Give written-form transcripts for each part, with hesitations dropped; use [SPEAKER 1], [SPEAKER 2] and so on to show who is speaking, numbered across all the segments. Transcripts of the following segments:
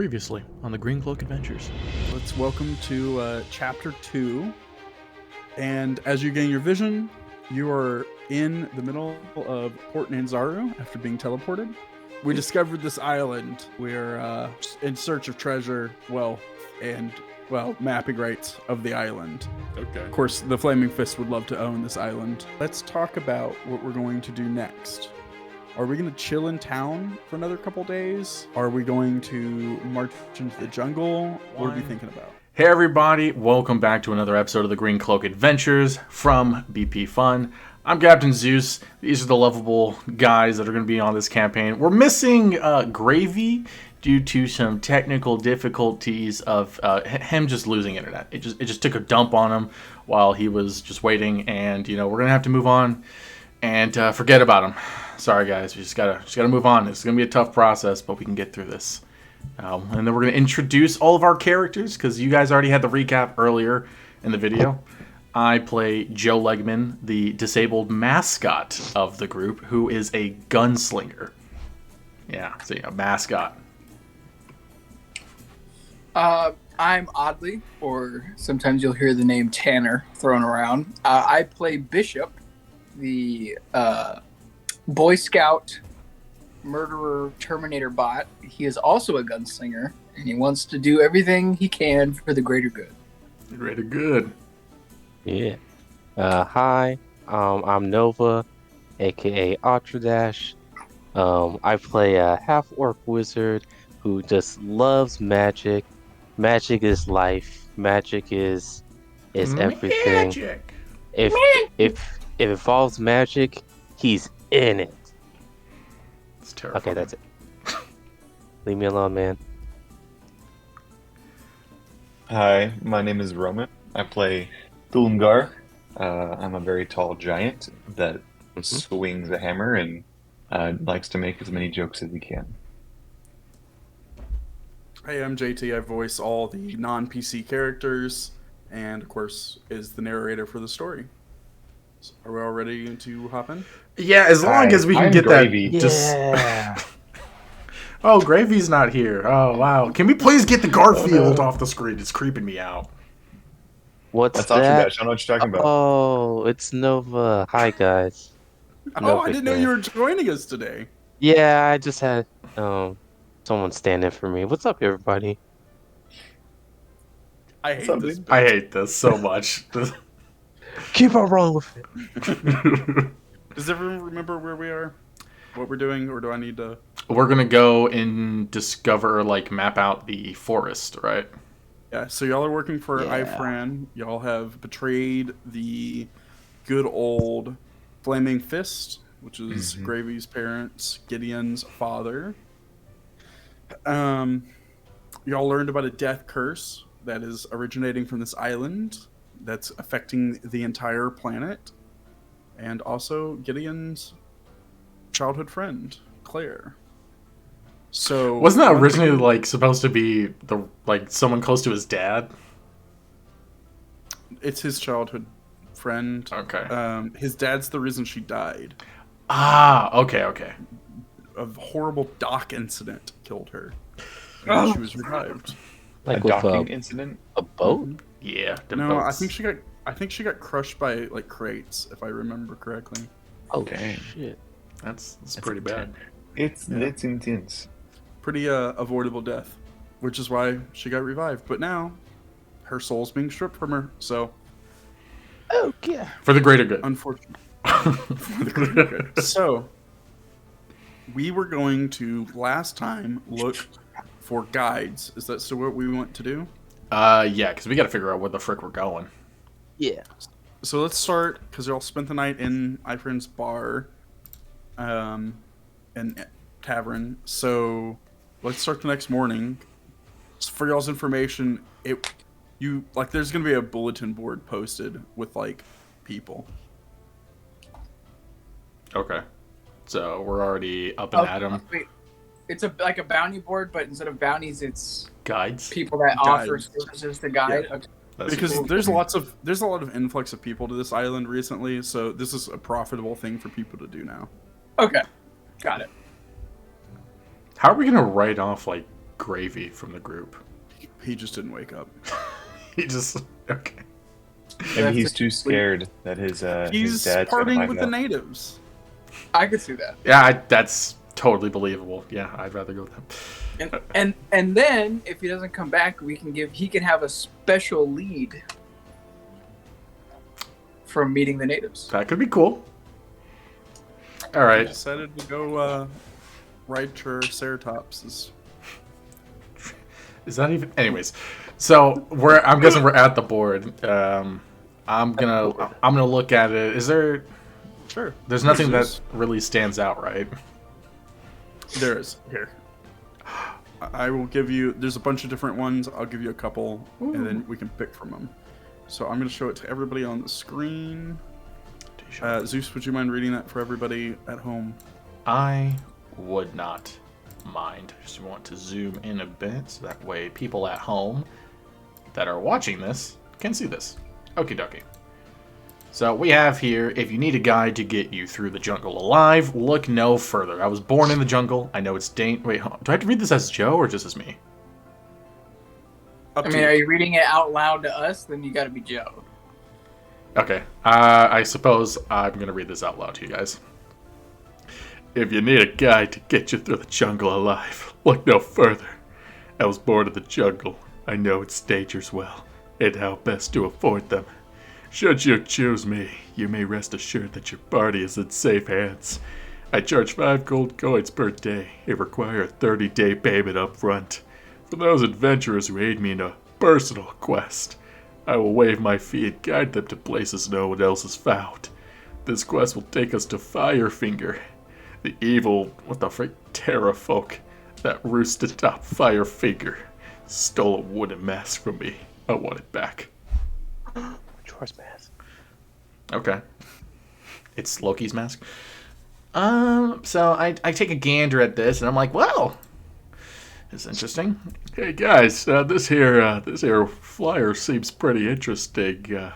[SPEAKER 1] Previously on the Green Cloak Adventures.
[SPEAKER 2] Let's welcome to Chapter 2. And as you gain your vision, you are in the middle of Port Nanzaru after being teleported. We discovered this island. We're in search of treasure, mapping rights of the island.
[SPEAKER 1] Okay.
[SPEAKER 2] Of course, the Flaming Fist would love to own this island. Let's talk about what we're going to do next. Are we going to chill in town for another couple days? Are we going to march into the jungle? What are we thinking about?
[SPEAKER 1] Hey everybody, welcome back to another episode of the Green Cloak Adventures from BP Fun. I'm Captain Zeus. These are the lovable guys that are going to be on this campaign. We're missing Gravy due to some technical difficulties of him just losing internet. It just took a dump on him while he was just waiting, and we're going to have to move on and forget about him. Sorry guys, we just gotta move on. It's gonna be a tough process, but we can get through this. And then we're gonna introduce all of our characters because you guys already had the recap earlier in the video. I play Joe Legman, the disabled mascot of the group, who is a gunslinger. Yeah, so mascot.
[SPEAKER 3] I'm Oddly, or sometimes you'll hear the name Tanner thrown around. I play Bishop, the Boy Scout murderer Terminator bot. He is also a gunslinger, and he wants to do everything he can for the greater good.
[SPEAKER 1] Greater good.
[SPEAKER 4] Yeah. Hi. I'm Nova, aka Ultradash. I play a half-orc wizard who just loves magic. Magic is life. Magic is everything.
[SPEAKER 1] Magic.
[SPEAKER 4] If it involves magic, he's in it.
[SPEAKER 1] It's terrifying.
[SPEAKER 4] Okay, that's it. Leave me alone, man.
[SPEAKER 5] Hi, my name is Roman. I play Thulmgar. I'm a very tall giant that swings a hammer and likes to make as many jokes as he can.
[SPEAKER 2] Hey, I'm JT. I voice all the non-PC characters, and of course, is the narrator for the story. So are we all ready to hop in?
[SPEAKER 1] Yeah, as long as we can get
[SPEAKER 5] Gravy.
[SPEAKER 1] that. Oh, Gravy's not here. Oh, wow. Can we please get the Garfield off the screen? It's creeping me out.
[SPEAKER 4] What's
[SPEAKER 5] That's
[SPEAKER 4] that?
[SPEAKER 5] Ashtmjackson. I don't know what you're talking about.
[SPEAKER 4] Oh, it's Nova. Hi, guys.
[SPEAKER 2] I didn't know you were joining us today.
[SPEAKER 4] Yeah, I just had someone stand in for me. What's up, everybody?
[SPEAKER 2] I hate this.
[SPEAKER 1] I hate this so much.
[SPEAKER 4] Keep on rolling with it.
[SPEAKER 2] Does everyone remember where we are? What we're doing, or do I need to?
[SPEAKER 1] We're going to go and discover, map out the forest, right?
[SPEAKER 2] Yeah, so y'all are working for
[SPEAKER 4] Yeah.
[SPEAKER 2] Ifran. Y'all have betrayed the good old Flaming Fist, which is Gravy's parents, Gideon's father. Y'all learned about a death curse that is originating from this island that's affecting the entire planet. And also Gideon's childhood friend, Claire. So
[SPEAKER 1] Wasn't that originally supposed to be someone close to his dad?
[SPEAKER 2] It's his childhood friend.
[SPEAKER 1] Okay.
[SPEAKER 2] His dad's the reason she died.
[SPEAKER 1] Ah, okay.
[SPEAKER 2] A horrible dock incident killed her. And she was revived.
[SPEAKER 5] A
[SPEAKER 4] With
[SPEAKER 5] docking incident?
[SPEAKER 4] a boat?
[SPEAKER 1] Yeah. the
[SPEAKER 2] No,
[SPEAKER 1] boats.
[SPEAKER 2] I think she got crushed by crates, if I remember correctly.
[SPEAKER 4] Oh,
[SPEAKER 5] Dang.
[SPEAKER 4] shit.
[SPEAKER 1] That's pretty bad.
[SPEAKER 5] It's intense.
[SPEAKER 2] Pretty avoidable death, which is why she got revived. But now, her soul's being stripped from her. So,
[SPEAKER 4] Oh, yeah.
[SPEAKER 1] For the greater good.
[SPEAKER 2] unfortunate. For the greater good. So, we were going to last time look for guides. Is that still what we want to do?
[SPEAKER 1] Yeah, because we got to figure out where the frick we're going.
[SPEAKER 4] Yeah.
[SPEAKER 2] So let's start, because y'all spent the night in Ifran's bar, and tavern. So let's start the next morning. For y'all's information, there's gonna be a bulletin board posted with people.
[SPEAKER 1] Okay. So we're already up and at 'em.
[SPEAKER 3] Wait, it's a bounty board, but instead of bounties, it's
[SPEAKER 1] Guides.
[SPEAKER 3] people that
[SPEAKER 2] Guides.
[SPEAKER 3] offer services to guide.
[SPEAKER 2] Yeah.
[SPEAKER 3] Okay.
[SPEAKER 1] That's
[SPEAKER 2] Because
[SPEAKER 1] cool.
[SPEAKER 2] there's a lot of influx of people to this island recently, so this is a profitable thing for people to do now.
[SPEAKER 3] Okay, got it.
[SPEAKER 1] How are we gonna write off Gravy from the group?
[SPEAKER 2] He just didn't wake up.
[SPEAKER 1] He just okay.
[SPEAKER 5] Maybe he's too scared that his
[SPEAKER 2] He's
[SPEAKER 5] dad's gonna
[SPEAKER 2] partying
[SPEAKER 5] find
[SPEAKER 2] with the
[SPEAKER 5] out.
[SPEAKER 2] natives.
[SPEAKER 3] I could see that.
[SPEAKER 1] Yeah, that's totally believable. Yeah, I'd rather go with him.
[SPEAKER 3] And then if he doesn't come back, he can have a special lead from meeting the natives.
[SPEAKER 1] That could be cool. All
[SPEAKER 2] I
[SPEAKER 1] right.
[SPEAKER 2] decided to go ride Triceratops.
[SPEAKER 1] Is that even? Anyways, so I'm guessing we're at the board. I'm gonna look at it. Is there?
[SPEAKER 2] Sure.
[SPEAKER 1] There's nothing that
[SPEAKER 2] Zeus.
[SPEAKER 1] really stands out, right?
[SPEAKER 2] There is. Here. I will give you... There's a bunch of different ones. I'll give you a couple, and then we can pick from them. So I'm going to show it to everybody on the screen. Zeus, would you mind reading that for everybody at home?
[SPEAKER 1] I would not mind. I just want to zoom in a bit so that way people at home that are watching this can see this. Okie dokie. So we have here, if you need a guide to get you through the jungle alive, look no further. I was born in the jungle. I know it's Wait, do I have to read this as Joe or just as me?
[SPEAKER 2] Up
[SPEAKER 3] I
[SPEAKER 2] to
[SPEAKER 3] mean,
[SPEAKER 2] you.
[SPEAKER 3] are you reading it out loud to us? Then you got to be Joe.
[SPEAKER 1] Okay. I suppose I'm going to read this out loud to you guys. If you need a guide to get you through the jungle alive, look no further. I was born in the jungle. I know its dangers well, and how best to avoid them. Should you choose me, you may rest assured that your party is in safe hands. I charge 5 gold coins per day and require a 30-day payment up front. For those adventurers who aid me in a personal quest, I will waive my fee and guide them to places no one else has found. This quest will take us to Firefinger, the evil, terra folk that roost atop Firefinger. Stole a wooden mask from me. I want it back.
[SPEAKER 4] George's mask.
[SPEAKER 1] Okay. It's Loki's mask. So I take a gander at this, and I'm like, well, it's interesting. Hey guys, this here flyer seems pretty interesting. I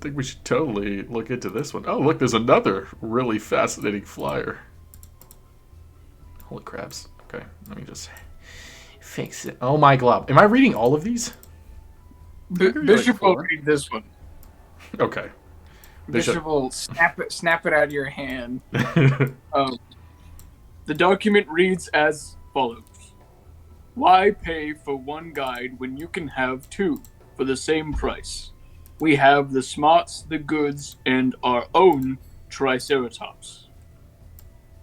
[SPEAKER 1] think we should totally look into this one. Oh, look, there's another really fascinating flyer. Holy craps. Okay, let me just fix it. Oh my glob. Am I reading all of these?
[SPEAKER 3] Bishop will read this one.
[SPEAKER 1] Okay.
[SPEAKER 3] Bishop will snap it out of your hand. The document reads as follows. Why pay for one guide when you can have 2 for the same price? We have the smarts, the goods, and our own Triceratops.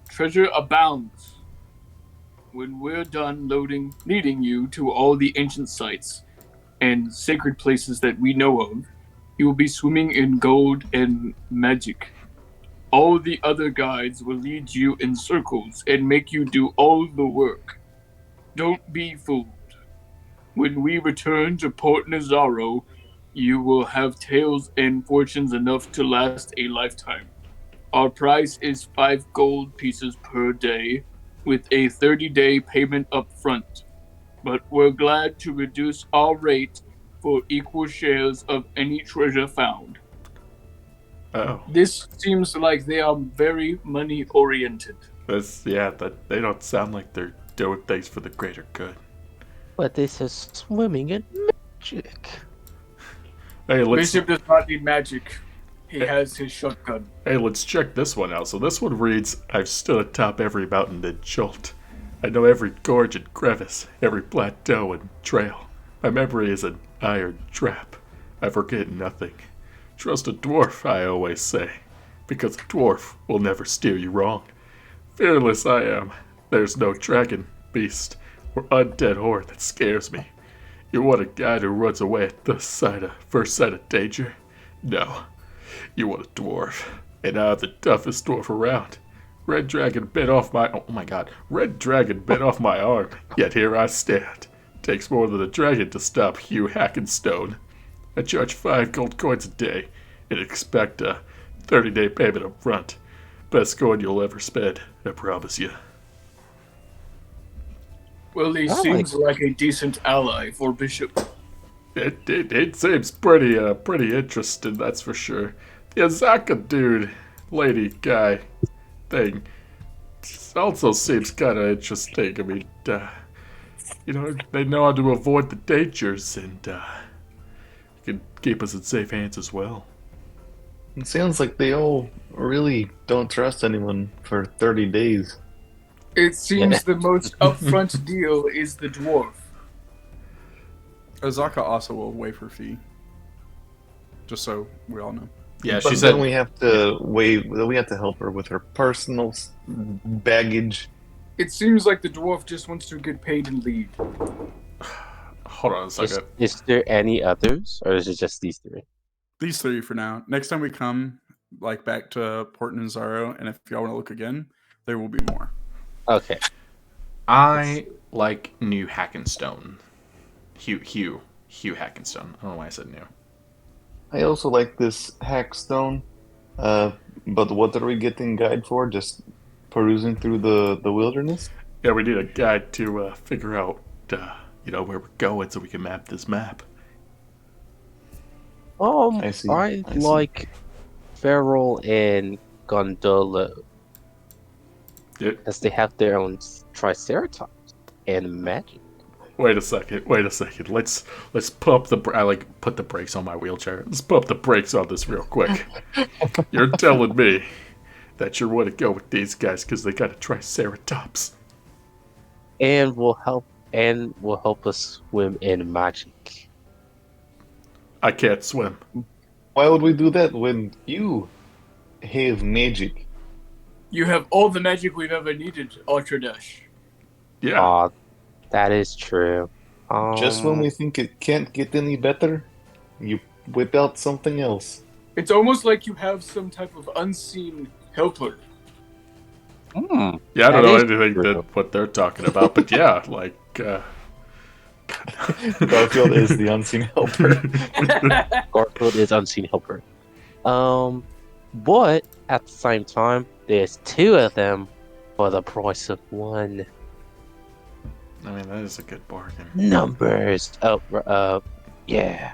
[SPEAKER 3] Treasure abounds. When we're done leading you to all the ancient sites and sacred places that we know of, you will be swimming in gold and magic. All the other guides will lead you in circles and make you do all the work. Don't be fooled. When we return to Port Nazaro, you will have tales and fortunes enough to last a lifetime. Our price is 5 gold pieces per day, with a 30-day payment up front. But we're glad to reduce our rate for equal shares of any treasure found.
[SPEAKER 1] Oh.
[SPEAKER 3] This seems like they are very money-oriented.
[SPEAKER 1] That they don't sound like they're doing things for the greater good.
[SPEAKER 4] But this is swimming in magic.
[SPEAKER 1] Hey,
[SPEAKER 3] Bishop does not need magic. He has his shotgun.
[SPEAKER 1] let's check this one out. So this one reads, I've stood atop every mountain and jolt. I know every gorge and crevice, every plateau and trail. My memory is an iron trap. I forget nothing. Trust a dwarf, I always say, because a dwarf will never steer you wrong. Fearless I am. There's no dragon, beast, or undead horde that scares me. You want a guy who runs away at the first sight of danger? No. You want a dwarf, and I'm the toughest dwarf around. Red dragon bit off my arm, yet here I stand. Takes more than a dragon to stop Hugh Hackenstone. I charge 5 gold coins a day and expect a 30-day payment up front. Best coin you'll ever spend, I promise you.
[SPEAKER 3] Well, he seems like a decent ally for Bishop.
[SPEAKER 1] It seems pretty interesting, that's for sure. The Azaka dude, lady guy thing also seems kind of interesting. I mean, they know how to avoid the dangers and can keep us in safe hands as well.
[SPEAKER 5] It sounds like they all really don't trust anyone for 30 days.
[SPEAKER 3] It seems the most upfront deal is the dwarf.
[SPEAKER 2] Azaka also will waive her fee. Just so we all know.
[SPEAKER 1] Yeah,
[SPEAKER 5] But
[SPEAKER 1] she said
[SPEAKER 5] then we have to we have to help her with her personal baggage.
[SPEAKER 3] It seems like the dwarf just wants to get paid and leave.
[SPEAKER 1] Hold on a second.
[SPEAKER 4] Is there any others, or is it just these three?
[SPEAKER 2] These three for now. Next time we come, like back to Port Nazaro, and if y'all want to look again, there will be more.
[SPEAKER 4] Okay.
[SPEAKER 1] I like New Hackenstone. Hugh Hackenstone. I don't know why I said new.
[SPEAKER 5] I also like this hackstone. But what are we getting guide for? Just perusing through the wilderness?
[SPEAKER 1] Yeah, we need a guide to figure out, where we're going so we can map this map.
[SPEAKER 5] I see.
[SPEAKER 4] I like Feral and Gondolo.
[SPEAKER 1] Yeah.
[SPEAKER 4] As they have their own Triceratops and magic.
[SPEAKER 1] Wait a second. Let's put up put the brakes on my wheelchair. Let's put up the brakes on this real quick. You're telling me that you want to go with these guys because they got a Triceratops.
[SPEAKER 4] And will help us swim in magic.
[SPEAKER 1] I can't swim.
[SPEAKER 5] Why would we do that when you have magic?
[SPEAKER 3] You have all the magic we've ever needed, Ultradash.
[SPEAKER 1] Yeah.
[SPEAKER 4] That is true.
[SPEAKER 5] Just when we think it can't get any better, you whip out something else.
[SPEAKER 3] It's almost like you have some type of unseen helper.
[SPEAKER 4] Hmm.
[SPEAKER 1] Yeah, I don't
[SPEAKER 4] That
[SPEAKER 1] know
[SPEAKER 4] is
[SPEAKER 1] anything
[SPEAKER 4] true.
[SPEAKER 1] what they're talking about, but yeah,
[SPEAKER 5] Garfield is the unseen helper.
[SPEAKER 4] Garfield is unseen helper. But at the same time, there's two of them for the price of one.
[SPEAKER 1] I mean, that is a good bargain.
[SPEAKER 4] Numbers. Yeah.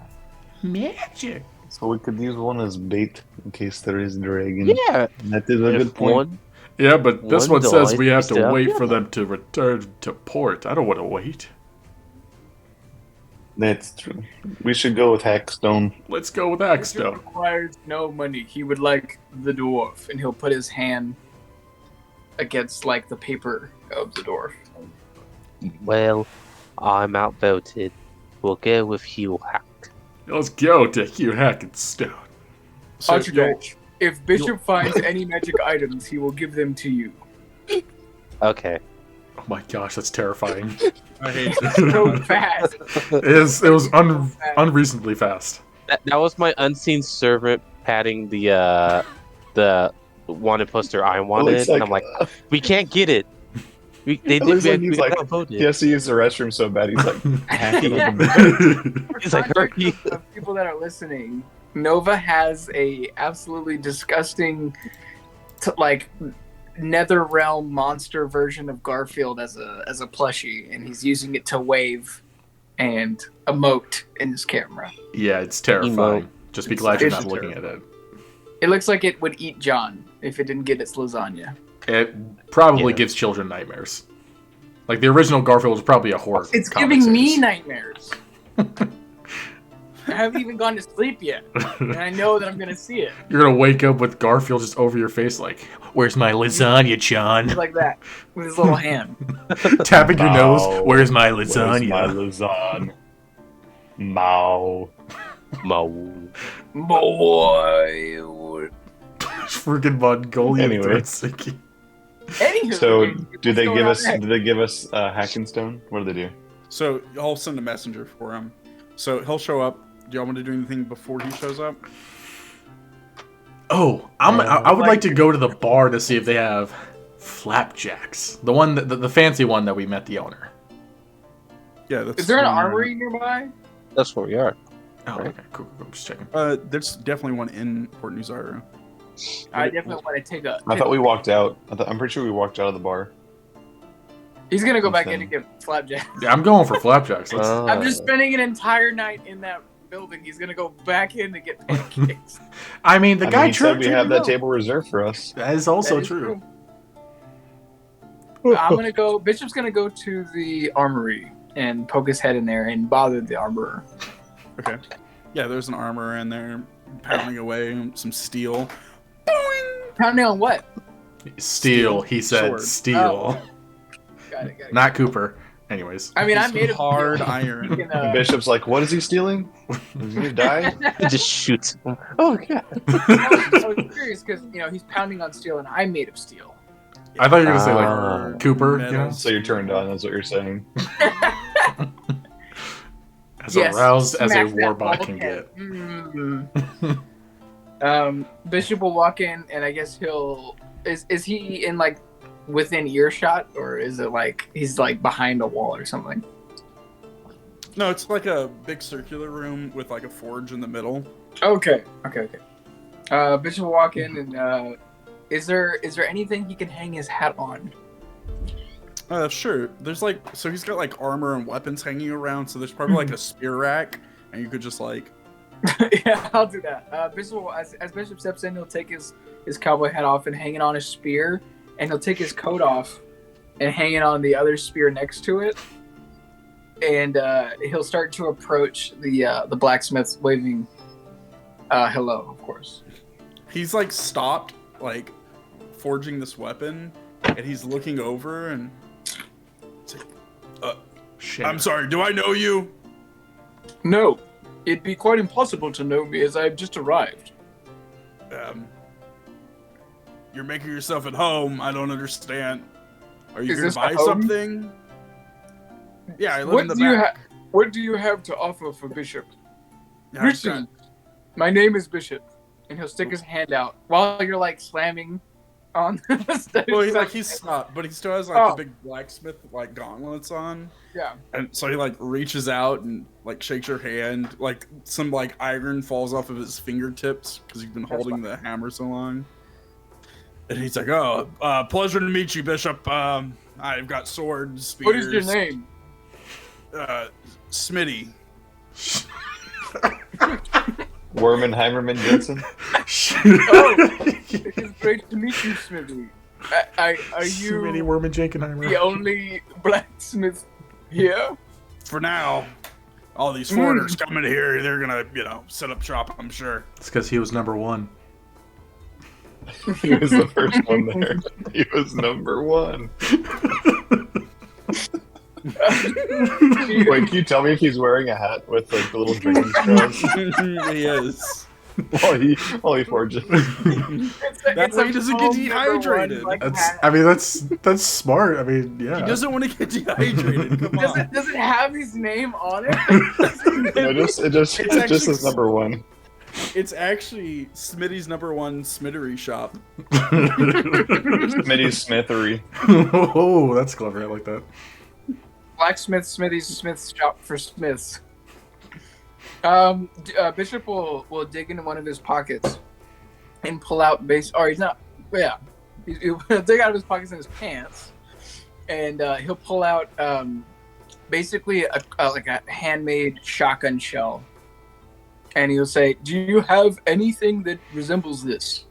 [SPEAKER 1] Magic.
[SPEAKER 5] So we could use one as bait in case there is dragon.
[SPEAKER 4] Yeah.
[SPEAKER 5] That is a
[SPEAKER 4] If
[SPEAKER 5] good point.
[SPEAKER 4] one-
[SPEAKER 1] Yeah, but this
[SPEAKER 4] One
[SPEAKER 1] one says
[SPEAKER 4] dies,
[SPEAKER 1] we have
[SPEAKER 4] we
[SPEAKER 1] to
[SPEAKER 4] still
[SPEAKER 1] wait
[SPEAKER 4] have
[SPEAKER 1] for
[SPEAKER 4] the
[SPEAKER 1] them to return to port. I don't want to wait.
[SPEAKER 5] That's true. We should go with Hackstone.
[SPEAKER 1] Let's go with
[SPEAKER 3] Bishop
[SPEAKER 1] Axstone.
[SPEAKER 3] requires no money. He would like the dwarf, and he'll put his hand against like the paper of the dwarf.
[SPEAKER 4] Well, I'm outvoted. We'll go with Hugh Hack.
[SPEAKER 1] Let's go to Hugh Hackenstone.
[SPEAKER 2] So
[SPEAKER 3] Ultradash, if Bishop finds any magic items, he will give them to you.
[SPEAKER 4] Okay.
[SPEAKER 1] Oh my gosh, that's terrifying.
[SPEAKER 2] I hate
[SPEAKER 3] So fast.
[SPEAKER 1] it was unreasonably fast.
[SPEAKER 4] That was my unseen servant patting the wanted poster I wanted,
[SPEAKER 5] looks
[SPEAKER 4] and I'm like, we can't get it. We
[SPEAKER 5] looks like he's like-
[SPEAKER 4] voted.
[SPEAKER 5] he has to use the restroom so bad. He's like, hacking
[SPEAKER 3] Yeah.
[SPEAKER 5] on the bed.
[SPEAKER 4] He's like, hurry.
[SPEAKER 3] Of people that are listening, Nova has a absolutely disgusting, nether realm monster version of Garfield as a plushie, and he's using it to wave and emote in his camera.
[SPEAKER 1] Yeah, it's terrifying.
[SPEAKER 4] Emo.
[SPEAKER 1] Just be glad you're
[SPEAKER 3] It's
[SPEAKER 1] not looking at it.
[SPEAKER 3] It looks like it would eat John if it didn't get its lasagna.
[SPEAKER 1] It probably
[SPEAKER 4] Yeah.
[SPEAKER 1] gives children nightmares. Like the original Garfield was probably a horror.
[SPEAKER 3] It's
[SPEAKER 1] comic
[SPEAKER 3] giving me
[SPEAKER 1] series.
[SPEAKER 3] nightmares. I haven't even gone to sleep yet, and I know that I'm gonna see it.
[SPEAKER 1] You're gonna wake up with Garfield just over your face, like, "Where's my lasagna, John?"
[SPEAKER 3] Just like that with his little hand.
[SPEAKER 1] Tapping your nose.
[SPEAKER 5] Mow.
[SPEAKER 1] Where's my
[SPEAKER 5] Where's my
[SPEAKER 1] lasagna?
[SPEAKER 5] lasagna? Mow.
[SPEAKER 4] Mo.
[SPEAKER 3] Boy.
[SPEAKER 1] Freaking Mongolian
[SPEAKER 5] Anyway.
[SPEAKER 1] threat sinking.
[SPEAKER 3] Anywho,
[SPEAKER 5] So
[SPEAKER 3] what's
[SPEAKER 5] do they
[SPEAKER 3] going
[SPEAKER 5] give
[SPEAKER 3] on
[SPEAKER 5] us?
[SPEAKER 3] next?
[SPEAKER 5] Do they give us Hackenstone? What do they do?
[SPEAKER 2] So I'll send a messenger for him. So he'll show up. Do y'all want to do anything before he shows up?
[SPEAKER 1] Oh, I would like to go to the bar to see if they have flapjacks. The one, the fancy one that we met the owner.
[SPEAKER 2] Yeah. That's
[SPEAKER 3] Is there an
[SPEAKER 2] the one.
[SPEAKER 3] armory nearby?
[SPEAKER 4] That's where we are.
[SPEAKER 1] Oh, okay, cool. I'm just checking.
[SPEAKER 2] There's definitely one in Port Nuzaro.
[SPEAKER 3] I definitely want to take a.
[SPEAKER 5] I thought we walked out. I'm pretty sure we walked out of the bar.
[SPEAKER 3] He's gonna go back in
[SPEAKER 5] Then-
[SPEAKER 3] and get flapjack.
[SPEAKER 1] Yeah, I'm going for flapjacks. Let's,
[SPEAKER 3] I'm just spending an entire night in that building. He's gonna go back in to get pancakes.
[SPEAKER 1] I mean, the
[SPEAKER 5] I
[SPEAKER 1] guy
[SPEAKER 5] mean, he said we
[SPEAKER 1] treated
[SPEAKER 5] have
[SPEAKER 1] me
[SPEAKER 5] that
[SPEAKER 1] well.
[SPEAKER 5] table reserved for us.
[SPEAKER 1] That is also
[SPEAKER 3] That is
[SPEAKER 1] true.
[SPEAKER 3] I'm gonna go. Bishop's gonna go to the armory and poke his head in there and bother the armorer.
[SPEAKER 2] Okay. Yeah, there's an armorer in there pounding away some steel. Boing!
[SPEAKER 3] Pounding on what?
[SPEAKER 1] Steel. He said
[SPEAKER 2] Sword.
[SPEAKER 1] steel.
[SPEAKER 3] Oh. Got it.
[SPEAKER 1] Not Cooper. Anyways.
[SPEAKER 3] I mean, I made a
[SPEAKER 2] hard iron.
[SPEAKER 3] Can,
[SPEAKER 5] Bishop's like, what is he stealing? Is he gonna die?
[SPEAKER 4] He just shoots him. Oh god.
[SPEAKER 3] I was curious because he's pounding on steel and I'm made of steel.
[SPEAKER 1] I thought you were going to say,
[SPEAKER 4] Ah.
[SPEAKER 1] like, Cooper.
[SPEAKER 2] Metal.
[SPEAKER 1] You know?
[SPEAKER 5] So you're turned on, that's what you're saying.
[SPEAKER 1] As
[SPEAKER 3] Yes,
[SPEAKER 1] aroused as a
[SPEAKER 3] smash that
[SPEAKER 1] warbot can
[SPEAKER 3] bulkhead.
[SPEAKER 1] get.
[SPEAKER 3] Bishop will walk in, and I guess is he in like within earshot, or is it like he's like behind a wall or something?
[SPEAKER 2] No, it's like a big circular room with like a forge in the middle.
[SPEAKER 3] Okay. Bishop will walk in, and is there anything he can hang his hat on?
[SPEAKER 2] Sure. There's so he's got like armor and weapons hanging around, so there's probably like a spear rack, and you could just like.
[SPEAKER 3] Yeah, I'll do that. Bishop, as Bishop steps in, he'll take his cowboy hat off and hang it on his spear, and he'll take his coat off and hang it on the other spear next to it, and he'll start to approach the blacksmith, waving hello, of course.
[SPEAKER 2] He's like stopped like forging this weapon, and he's looking over and. It's like,
[SPEAKER 1] Shit.
[SPEAKER 2] I'm sorry. Do I know you?
[SPEAKER 3] No, it'd be quite impossible to know me as I've just arrived.
[SPEAKER 2] You're making yourself at home. I don't understand. Are you
[SPEAKER 3] Is
[SPEAKER 2] here to
[SPEAKER 3] this
[SPEAKER 2] buy
[SPEAKER 3] a home?
[SPEAKER 2] something? Yeah, I live in the back.
[SPEAKER 3] What do you have to offer for Bishop?
[SPEAKER 2] Yeah, I've got-
[SPEAKER 3] My name is Bishop, and he'll stick his hand out while you're like slamming on the stage.
[SPEAKER 2] Well, he's stopped, but he still has like the big blacksmith like gauntlets on.
[SPEAKER 3] Yeah.
[SPEAKER 2] And so he like reaches out and like shakes your hand. Like some like iron falls off of his fingertips because he's been holding the hammer so long. And he's like, "Oh, pleasure to meet you, Bishop. I've got swords, spears."
[SPEAKER 3] What is your name?
[SPEAKER 2] Smitty.
[SPEAKER 5] Worman Heimerman Jensen.
[SPEAKER 3] Oh, it is great to meet you, Smithy. Are you
[SPEAKER 1] Smitty Worman Jankenheimer.
[SPEAKER 3] the only blacksmith here?
[SPEAKER 2] For now, all these foreigners coming here, they're gonna, set up shop, I'm sure.
[SPEAKER 1] It's because he was number one.
[SPEAKER 5] He was the first one there. He was number one. Wait, can you tell me if he's wearing a hat with like the little drinking straws
[SPEAKER 2] He is.
[SPEAKER 5] while he forges?
[SPEAKER 2] That's why he doesn't get dehydrated.
[SPEAKER 1] That's smart. I mean, yeah.
[SPEAKER 2] He doesn't want to get dehydrated. Come on.
[SPEAKER 3] Does it have his name on it?
[SPEAKER 5] It just says number one.
[SPEAKER 2] It's actually Smitty's number one smittery shop.
[SPEAKER 5] Smitty's Smithery.
[SPEAKER 1] Oh, that's clever. I like that.
[SPEAKER 3] Blacksmith, Smithy's Smith's shop for Smiths. Bishop will dig into one of his pockets and pull out he'll dig out of his pockets in his pants, and he'll pull out basically a handmade shotgun shell, and he'll say, "Do you have anything that resembles this?"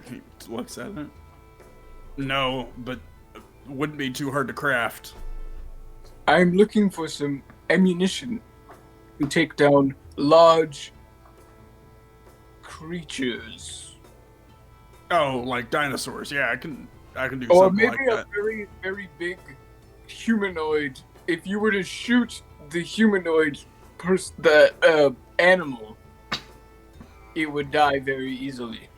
[SPEAKER 2] He looks at it. No, but it wouldn't be too hard to craft.
[SPEAKER 3] I'm looking for some ammunition to take down large creatures.
[SPEAKER 2] Oh, like dinosaurs. Yeah, I can do
[SPEAKER 3] Or
[SPEAKER 2] something
[SPEAKER 3] maybe
[SPEAKER 2] like
[SPEAKER 3] a
[SPEAKER 2] that.
[SPEAKER 3] very, very big humanoid. If you were to shoot the humanoid animal, it would die very easily.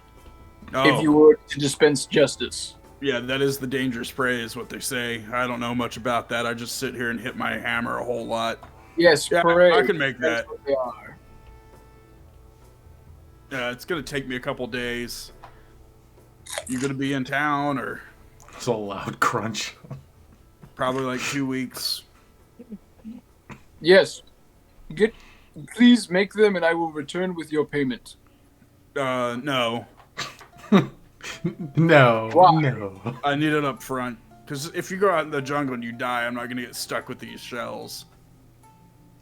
[SPEAKER 2] Oh,
[SPEAKER 3] If you were to dispense justice.
[SPEAKER 2] yeah, that is the dangerous prey, is what they say. I don't know much about that. I just sit here and hit my hammer a whole lot.
[SPEAKER 3] Yes,
[SPEAKER 2] Yeah,
[SPEAKER 3] prey.
[SPEAKER 2] I can make
[SPEAKER 3] That's
[SPEAKER 2] that.
[SPEAKER 3] what they are.
[SPEAKER 2] It's gonna take me a couple days. You gonna be in town, or
[SPEAKER 1] It's a loud crunch.
[SPEAKER 2] probably like 2 weeks?
[SPEAKER 3] Yes. Please make them, and I will return with your payment.
[SPEAKER 2] No.
[SPEAKER 1] No.
[SPEAKER 3] Why?
[SPEAKER 1] No.
[SPEAKER 2] I need it up front. Because if you go out in the jungle and you die, I'm not gonna get stuck with these shells.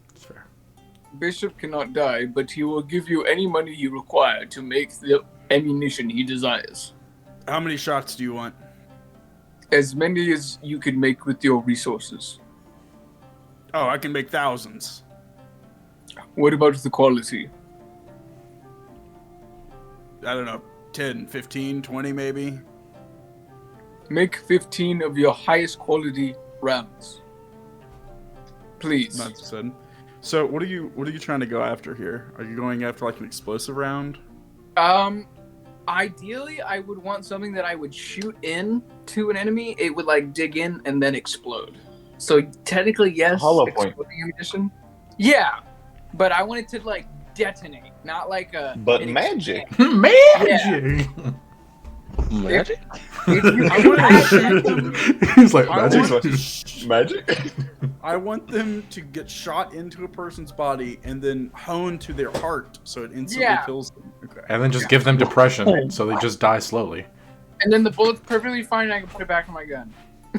[SPEAKER 1] That's fair.
[SPEAKER 3] Bishop cannot die, but he will give you any money you require to make the ammunition he desires.
[SPEAKER 2] How many shots do you want?
[SPEAKER 3] As many as you can make with your resources.
[SPEAKER 2] Oh, I can make thousands.
[SPEAKER 3] What about the quality?
[SPEAKER 2] I don't know, 10, 15, 20 maybe.
[SPEAKER 3] Make 15 of your highest quality rounds. Please.
[SPEAKER 2] Not said. So what are you trying to go after here? Are you going after like an explosive round?
[SPEAKER 3] Ideally, I would want something that I would shoot in to an enemy. It would like dig in and then explode. So technically, yes.
[SPEAKER 5] Hollow point.
[SPEAKER 3] Exploding ammunition. Yeah, but I want it to like detonate, not like a.
[SPEAKER 5] But magic.
[SPEAKER 1] Magic.
[SPEAKER 4] Magic?
[SPEAKER 1] He's like
[SPEAKER 2] I
[SPEAKER 1] magic.
[SPEAKER 5] Magic?
[SPEAKER 2] I want them to get shot into a person's body and then honed to their heart, so it instantly kills them. Okay.
[SPEAKER 1] And then just give them depression, so they just die slowly.
[SPEAKER 3] And then the bullet's perfectly fine, and I can put it back in my gun.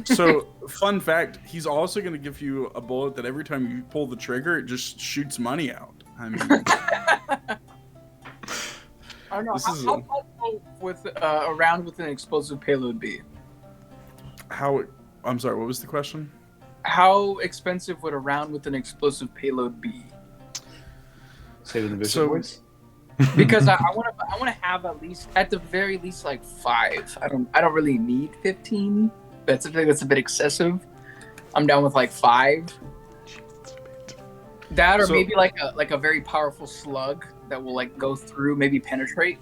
[SPEAKER 2] So, fun fact: he's also going to give you a bullet that every time you pull the trigger, it just shoots money out. I mean,
[SPEAKER 3] I don't know.
[SPEAKER 2] This
[SPEAKER 3] How
[SPEAKER 2] is
[SPEAKER 3] possible with a round with an explosive payload be?
[SPEAKER 2] I'm sorry. What was the question?
[SPEAKER 3] How expensive would a round with an explosive payload be?
[SPEAKER 5] Say it in the Bishop
[SPEAKER 2] So-
[SPEAKER 5] voice.
[SPEAKER 3] Because I want to have at the very least like 5. I don't really need 15. I think that's a bit excessive. I'm down with like 5. That or
[SPEAKER 2] So-
[SPEAKER 3] maybe like a very powerful slug that will like go through, maybe penetrate.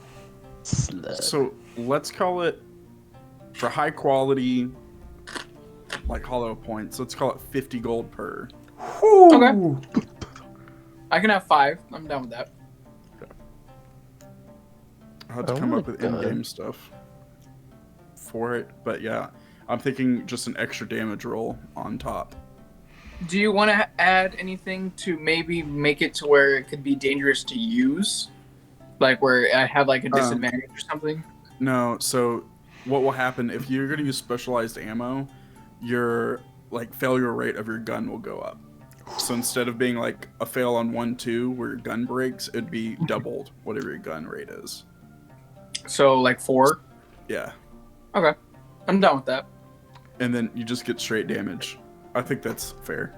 [SPEAKER 2] So let's call it for high quality, like hollow points. Let's call it 50 gold per.
[SPEAKER 3] Okay. I can have 5. I'm down with that.
[SPEAKER 2] I'll have to
[SPEAKER 4] Oh
[SPEAKER 2] come
[SPEAKER 4] my
[SPEAKER 2] up with
[SPEAKER 4] God.
[SPEAKER 2] in-game stuff for it, but yeah, I'm thinking just an extra damage roll on top.
[SPEAKER 3] Do you want to add anything to maybe make it to where it could be dangerous to use? Like where I have like a disadvantage or something?
[SPEAKER 2] No, so what will happen if you're going to use specialized ammo, your like failure rate of your gun will go up. So instead of being like a fail on 1-2 where your gun breaks, it'd be doubled whatever your gun rate is.
[SPEAKER 3] So like 4?
[SPEAKER 2] Yeah.
[SPEAKER 3] Okay. I'm done with that.
[SPEAKER 2] And then you just get straight damage. I think that's fair.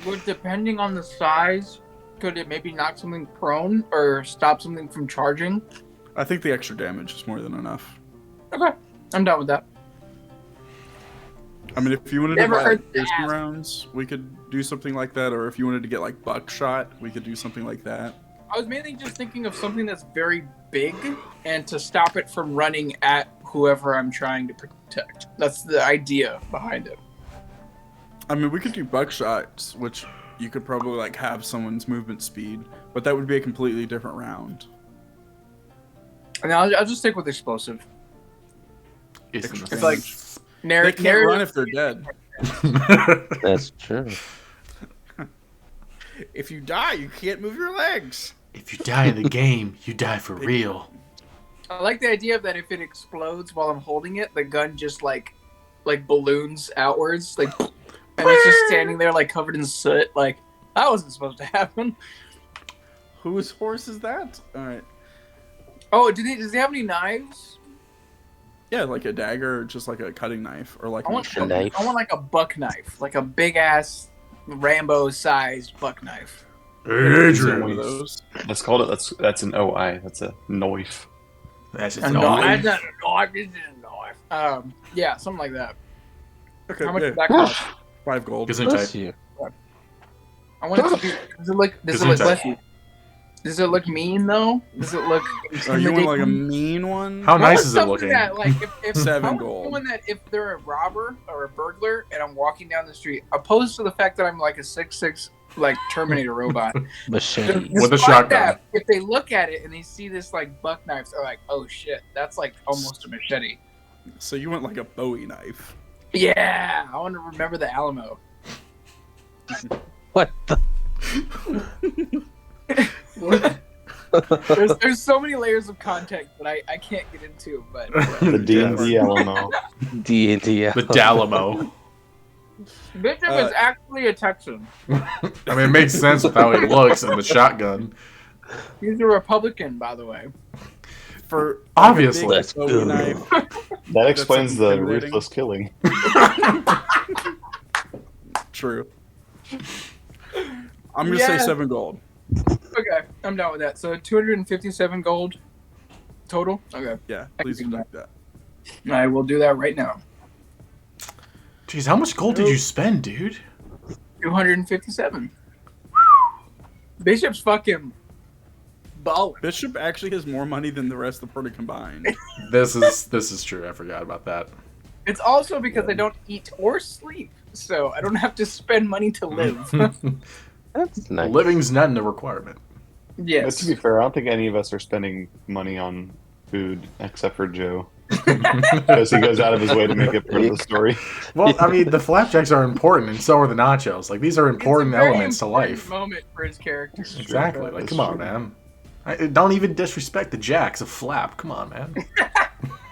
[SPEAKER 3] Would depending on the size, could it maybe knock something prone or stop something from charging?
[SPEAKER 2] I think the extra damage is more than enough.
[SPEAKER 3] Okay. I'm done with that.
[SPEAKER 2] I mean, if you wanted to
[SPEAKER 3] Never
[SPEAKER 2] buy
[SPEAKER 3] heard
[SPEAKER 2] like, piercing
[SPEAKER 3] that.
[SPEAKER 2] rounds, we could do something like that. Or if you wanted to get like buckshot, we could do something like that.
[SPEAKER 3] I was mainly just thinking of something that's very big and to stop it from running at whoever I'm trying to protect. That's the idea behind it.
[SPEAKER 2] I mean, we could do buckshots, which you could probably like have someone's movement speed, but that would be a completely different round.
[SPEAKER 3] And I'll just stick with explosive.
[SPEAKER 2] Extra
[SPEAKER 3] It's like
[SPEAKER 2] damage. They can't run if they're dead.
[SPEAKER 4] That's true.
[SPEAKER 2] If you die, you can't move your legs.
[SPEAKER 1] If you die in the game, you die for real.
[SPEAKER 3] I like the idea of that if it explodes while I'm holding it, the gun just like balloons outwards, like, and it's just standing there like covered in soot. Like that wasn't supposed to happen.
[SPEAKER 2] Whose horse is that? All right.
[SPEAKER 3] Oh, does he have any knives?
[SPEAKER 2] Yeah, like a dagger, or just like a cutting knife, or like
[SPEAKER 3] I
[SPEAKER 2] a
[SPEAKER 3] want
[SPEAKER 2] machete.
[SPEAKER 4] knife.
[SPEAKER 3] I want like a buck knife, like a big ass Rambo-sized buck knife.
[SPEAKER 2] One of
[SPEAKER 1] Adrian.
[SPEAKER 2] those.
[SPEAKER 5] Let's call it. That's an OI. That's a knife.
[SPEAKER 1] That's just
[SPEAKER 3] A
[SPEAKER 1] annoying.
[SPEAKER 3] knife. That's not a knife. It's a knife. Yeah, something like that.
[SPEAKER 2] Okay,
[SPEAKER 3] How much
[SPEAKER 2] yeah,
[SPEAKER 3] does that cost?
[SPEAKER 2] 5 gold.
[SPEAKER 1] Gesundheit.
[SPEAKER 4] you.
[SPEAKER 3] I want it to be. Does it look?
[SPEAKER 1] Gesundheit.
[SPEAKER 3] Does it look mean though? Does it look?
[SPEAKER 2] Oh, you want like a
[SPEAKER 3] intimidating?
[SPEAKER 2] mean one?
[SPEAKER 1] How
[SPEAKER 3] I
[SPEAKER 1] nice
[SPEAKER 3] want
[SPEAKER 1] is it
[SPEAKER 3] something
[SPEAKER 1] looking?
[SPEAKER 3] That, like, if
[SPEAKER 2] 7
[SPEAKER 3] I want
[SPEAKER 2] gold.
[SPEAKER 3] someone that if they're a robber or a burglar and I'm walking down the street, opposed to the fact that I'm like a 6'6" like Terminator robot.
[SPEAKER 4] Machete.
[SPEAKER 1] With a
[SPEAKER 3] Despite
[SPEAKER 1] shotgun.
[SPEAKER 3] that, if they look at it and they see this like buck knife, they're like, "Oh shit, that's like almost a machete."
[SPEAKER 2] So you want like a Bowie knife?
[SPEAKER 3] Yeah, I want to remember the Alamo.
[SPEAKER 4] What the?
[SPEAKER 3] There's so many layers of context that I can't get into, but
[SPEAKER 5] The D&D Alamo.
[SPEAKER 4] D&D.
[SPEAKER 1] The Dalamo.
[SPEAKER 3] Bishop is actually a Texan.
[SPEAKER 1] I mean, it makes sense with how he looks and the shotgun.
[SPEAKER 3] He's a Republican, by the way.
[SPEAKER 2] For
[SPEAKER 1] Obviously.
[SPEAKER 2] like, a
[SPEAKER 4] Let's
[SPEAKER 2] big Bowie
[SPEAKER 4] go.
[SPEAKER 2] knife,
[SPEAKER 5] That explains the
[SPEAKER 2] intimidating.
[SPEAKER 5] ruthless killing.
[SPEAKER 2] true. I'm gonna say
[SPEAKER 3] Yeah.
[SPEAKER 2] 7 gold.
[SPEAKER 3] Okay, I'm down with that. So 257 gold total. Okay,
[SPEAKER 2] Yeah,
[SPEAKER 3] I
[SPEAKER 2] please
[SPEAKER 3] can do
[SPEAKER 2] deduct that.
[SPEAKER 3] I will do that right now.
[SPEAKER 1] Jeez, how much gold did you spend, dude?
[SPEAKER 3] 257. Bishop's fucking balling.
[SPEAKER 2] Bishop actually has more money than the rest of the party combined.
[SPEAKER 1] This is true. I forgot about that.
[SPEAKER 3] It's also because I don't eat or sleep, so I don't have to spend money to live.
[SPEAKER 4] That's nice.
[SPEAKER 1] Living's not a requirement.
[SPEAKER 5] But
[SPEAKER 3] Yes.
[SPEAKER 5] to be fair, I don't think any of us are spending money on food except for Joe. Because he goes out of his way to make it part of the story.
[SPEAKER 1] Well, I mean, the flapjacks are important, and so are the nachos. Like, these are important
[SPEAKER 3] It's a very
[SPEAKER 1] elements to
[SPEAKER 3] important
[SPEAKER 1] life.
[SPEAKER 3] moment for his character.
[SPEAKER 1] Exactly. Like,
[SPEAKER 5] That's
[SPEAKER 1] come on,
[SPEAKER 5] true.
[SPEAKER 1] man. Don't even disrespect the jacks of flap. Come on, man.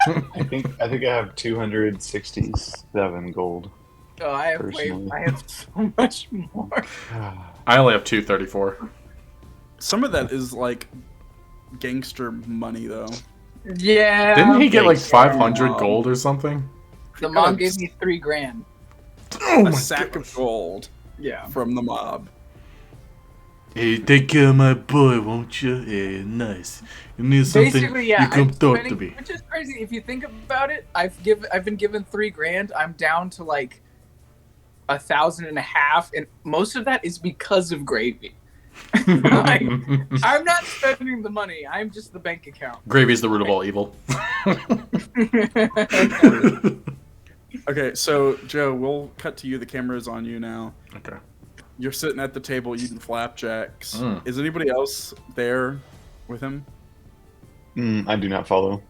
[SPEAKER 5] I think I have 267 gold.
[SPEAKER 3] Oh, I have
[SPEAKER 5] Personally.
[SPEAKER 3] I have so much more.
[SPEAKER 1] I only have 234.
[SPEAKER 2] Some of that is like gangster money, though.
[SPEAKER 3] Yeah.
[SPEAKER 1] Didn't he get like
[SPEAKER 5] Thanks,
[SPEAKER 1] 500
[SPEAKER 5] Mom.
[SPEAKER 1] gold or something?
[SPEAKER 3] The mom gave me $3,000.
[SPEAKER 1] Oh
[SPEAKER 2] A sack of gold
[SPEAKER 3] Yeah.
[SPEAKER 2] from the mob.
[SPEAKER 1] Hey, take care of my boy, won't you? Yeah, nice. You need something?
[SPEAKER 3] Basically, yeah.
[SPEAKER 1] You come
[SPEAKER 3] I'm
[SPEAKER 1] talk
[SPEAKER 3] spending-
[SPEAKER 1] to me.
[SPEAKER 3] Which is crazy if you think about it. I've been given $3,000. I'm down to like 1,500, and most of that is because of gravy. Like, I'm not spending the money. I'm just the bank account.
[SPEAKER 1] Gravy is the root of all evil.
[SPEAKER 2] Okay, so Joe, we'll cut to you. The camera's on you now.
[SPEAKER 1] Okay.
[SPEAKER 2] You're sitting at the table eating flapjacks.
[SPEAKER 1] Mm.
[SPEAKER 2] Is anybody else there with him?
[SPEAKER 5] I do not follow.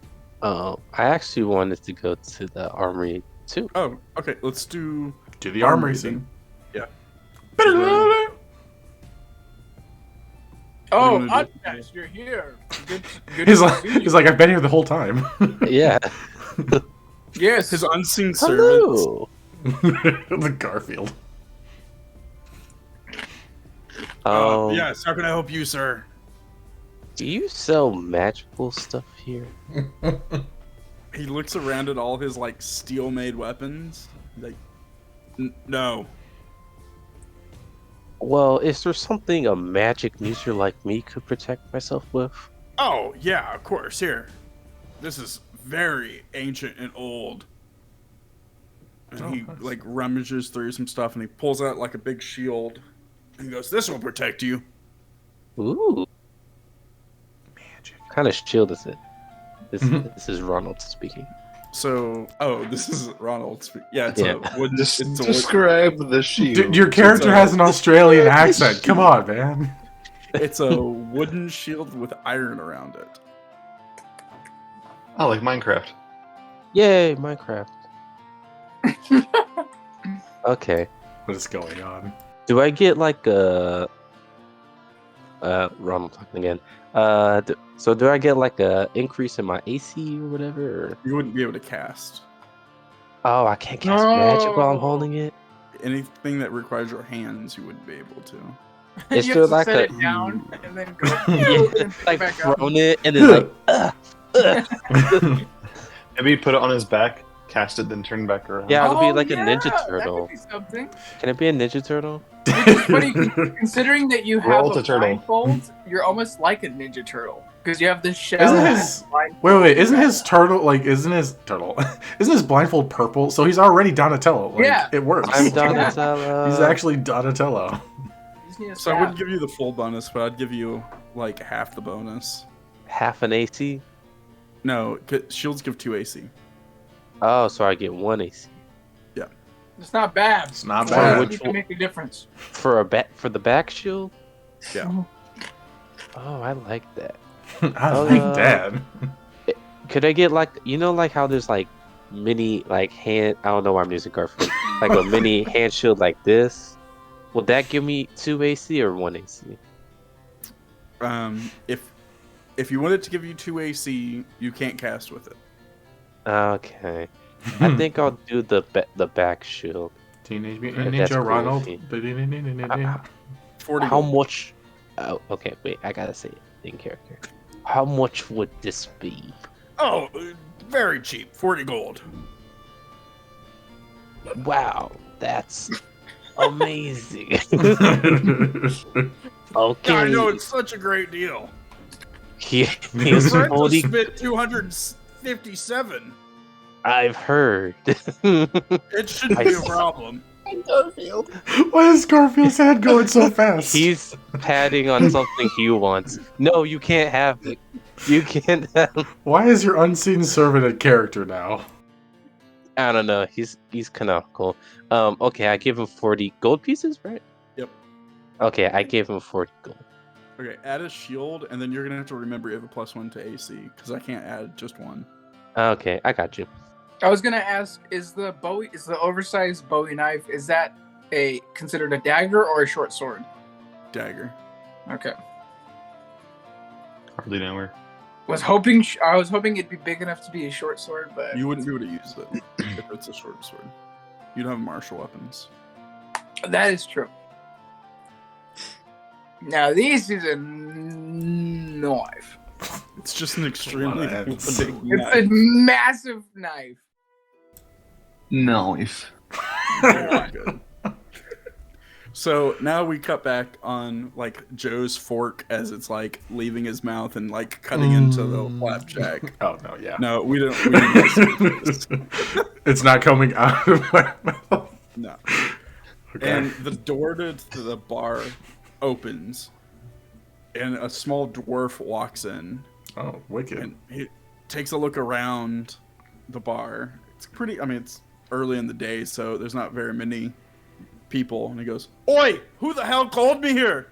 [SPEAKER 4] Oh, I actually wanted to go to the armory too.
[SPEAKER 2] Oh, okay. Let's do.
[SPEAKER 1] To the armory
[SPEAKER 2] Armory
[SPEAKER 1] scene.
[SPEAKER 2] Yeah.
[SPEAKER 3] Oh,
[SPEAKER 2] What are you gonna do?
[SPEAKER 3] Undiscovered, you're here. Good
[SPEAKER 1] He's
[SPEAKER 3] to
[SPEAKER 1] like,
[SPEAKER 3] see you.
[SPEAKER 1] he's like, I've been here the whole time.
[SPEAKER 4] Yeah.
[SPEAKER 3] Yes.
[SPEAKER 2] His unseen servants.
[SPEAKER 4] Hello.
[SPEAKER 1] The Garfield.
[SPEAKER 2] Yes, how can I help you, sir?
[SPEAKER 4] Do you sell magical stuff here?
[SPEAKER 2] He looks around at all his like steel-made weapons. He's like, no.
[SPEAKER 4] Well, is there something a magic user like me could protect myself with?
[SPEAKER 2] Oh yeah, of course. Here, this is very ancient and old. And
[SPEAKER 1] Oh,
[SPEAKER 2] he
[SPEAKER 1] nice.
[SPEAKER 2] like rummages through some stuff, and he pulls out like a big shield. And he goes, "This will protect you."
[SPEAKER 4] Ooh,
[SPEAKER 1] Magic.
[SPEAKER 4] what kind of shield is it? This is Ronald speaking.
[SPEAKER 2] So, this is Ronald. Yeah, it's
[SPEAKER 4] Yeah.
[SPEAKER 2] a wooden.
[SPEAKER 5] Just
[SPEAKER 2] It's a
[SPEAKER 5] describe the shield.
[SPEAKER 1] Dude, your character has an Australian accent. Come on, man.
[SPEAKER 2] it's a wooden shield with iron around it.
[SPEAKER 5] Oh, like Minecraft.
[SPEAKER 4] Yay, Minecraft. Okay.
[SPEAKER 1] What is going on?
[SPEAKER 4] Do I get like a Ronald talking again? So do I get like a increase in my AC or whatever? Or...
[SPEAKER 2] You wouldn't be able to cast
[SPEAKER 4] Oh, I can't cast magic while I'm
[SPEAKER 3] No.
[SPEAKER 4] holding it.
[SPEAKER 2] anything that requires your hands. You wouldn't be able to.
[SPEAKER 4] Is
[SPEAKER 3] you
[SPEAKER 4] there
[SPEAKER 3] have to
[SPEAKER 4] like
[SPEAKER 3] set
[SPEAKER 4] a-
[SPEAKER 3] it down and then go
[SPEAKER 4] Yeah,
[SPEAKER 3] and pick
[SPEAKER 4] like
[SPEAKER 3] back up.
[SPEAKER 4] thrown it and then like
[SPEAKER 5] Maybe put it on his back, cast it, then turn back around.
[SPEAKER 4] Yeah. It'll be like a
[SPEAKER 3] yeah,
[SPEAKER 4] Ninja
[SPEAKER 3] that
[SPEAKER 4] Turtle.
[SPEAKER 3] could be something.
[SPEAKER 4] Can it be a Ninja Turtle?
[SPEAKER 3] Funny, considering that you have
[SPEAKER 5] Roll
[SPEAKER 3] a
[SPEAKER 5] to turtle.
[SPEAKER 3] blindfold, you're almost like a Ninja Turtle because you have the shell.
[SPEAKER 1] Isn't
[SPEAKER 3] and
[SPEAKER 1] his-
[SPEAKER 3] blindfold.
[SPEAKER 1] Wait, isn't his turtle like? Isn't his blindfold purple? So he's already Donatello. Like,
[SPEAKER 3] Yeah.
[SPEAKER 1] it works.
[SPEAKER 4] I'm Donatello.
[SPEAKER 1] He's actually Donatello.
[SPEAKER 3] You just need a
[SPEAKER 2] So I
[SPEAKER 3] staff.
[SPEAKER 2] wouldn't give you the full bonus, but I'd give you like half the bonus.
[SPEAKER 4] half an AC.
[SPEAKER 2] No, shields give 2 AC.
[SPEAKER 4] Oh, so I get 1 AC
[SPEAKER 3] It's not bad.
[SPEAKER 1] It's not
[SPEAKER 3] It
[SPEAKER 1] bad.
[SPEAKER 3] doesn't even make a difference.
[SPEAKER 4] for the back shield.
[SPEAKER 2] Yeah.
[SPEAKER 4] Oh, I like that.
[SPEAKER 1] I like
[SPEAKER 4] Uh,
[SPEAKER 1] that.
[SPEAKER 4] Could I get like like how there's like mini like hand? I don't know why I'm using Garfield. Like a mini hand shield like this. Will that give me 2 AC or 1 AC?
[SPEAKER 2] If you wanted to give you 2 AC, you can't cast with it.
[SPEAKER 4] Okay. I think I'll do the back shield.
[SPEAKER 1] Teenage Mutant
[SPEAKER 4] That's
[SPEAKER 1] Ninja Ronald.
[SPEAKER 4] crazy.
[SPEAKER 2] 40
[SPEAKER 4] How
[SPEAKER 2] gold.
[SPEAKER 4] much? Oh, okay. Wait, I gotta say it in character. How much would this be?
[SPEAKER 2] Oh, very cheap. 40 gold.
[SPEAKER 4] Wow, that's amazing. Okay.
[SPEAKER 2] Yeah, I know, it's such a great deal.
[SPEAKER 4] Here's
[SPEAKER 2] Friends have
[SPEAKER 4] 40.
[SPEAKER 2] spent 257.
[SPEAKER 4] I've heard.
[SPEAKER 2] It shouldn't be a problem.
[SPEAKER 3] Garfield.
[SPEAKER 1] Why is Garfield's head going so fast?
[SPEAKER 4] He's patting on something he wants. No, you can't have it. You can't have.
[SPEAKER 1] Why is your unseen servant a character now?
[SPEAKER 4] I don't know. He's canonical. Okay, I give him 40 gold pieces, right?
[SPEAKER 2] Yep.
[SPEAKER 4] Okay, I gave him 40 gold.
[SPEAKER 2] Okay, add a shield, and then you're gonna have to remember you have a +1 to AC, because I can't add just one.
[SPEAKER 4] Okay, I got you.
[SPEAKER 3] I was gonna ask: is the oversized Bowie knife considered a dagger or a short sword?
[SPEAKER 2] Dagger.
[SPEAKER 3] Okay.
[SPEAKER 5] Hardly know her.
[SPEAKER 3] I was hoping it'd be big enough to be a short sword, but
[SPEAKER 2] You wouldn't be able to use it if it's a short sword. You don't have martial weapons.
[SPEAKER 3] that is true. Now this is a knife.
[SPEAKER 2] It's just an extremely
[SPEAKER 1] Lot of
[SPEAKER 2] big
[SPEAKER 1] ends.
[SPEAKER 3] It's
[SPEAKER 2] knife.
[SPEAKER 3] a massive knife.
[SPEAKER 5] Knife.
[SPEAKER 2] Very good. So now we cut back on like Joe's fork as it's like leaving his mouth and like cutting into the flapjack.
[SPEAKER 1] Oh no, yeah.
[SPEAKER 2] No, we didn't see this.
[SPEAKER 1] It's not coming out of my mouth.
[SPEAKER 2] No.
[SPEAKER 1] Okay.
[SPEAKER 2] And the door to the bar opens, and a small dwarf walks in,
[SPEAKER 1] Oh, wicked.
[SPEAKER 2] and he takes a look around the bar. It's pretty. I mean, it's early in the day, so there's not very many people. And he goes, "Oi! Who the hell called me here?"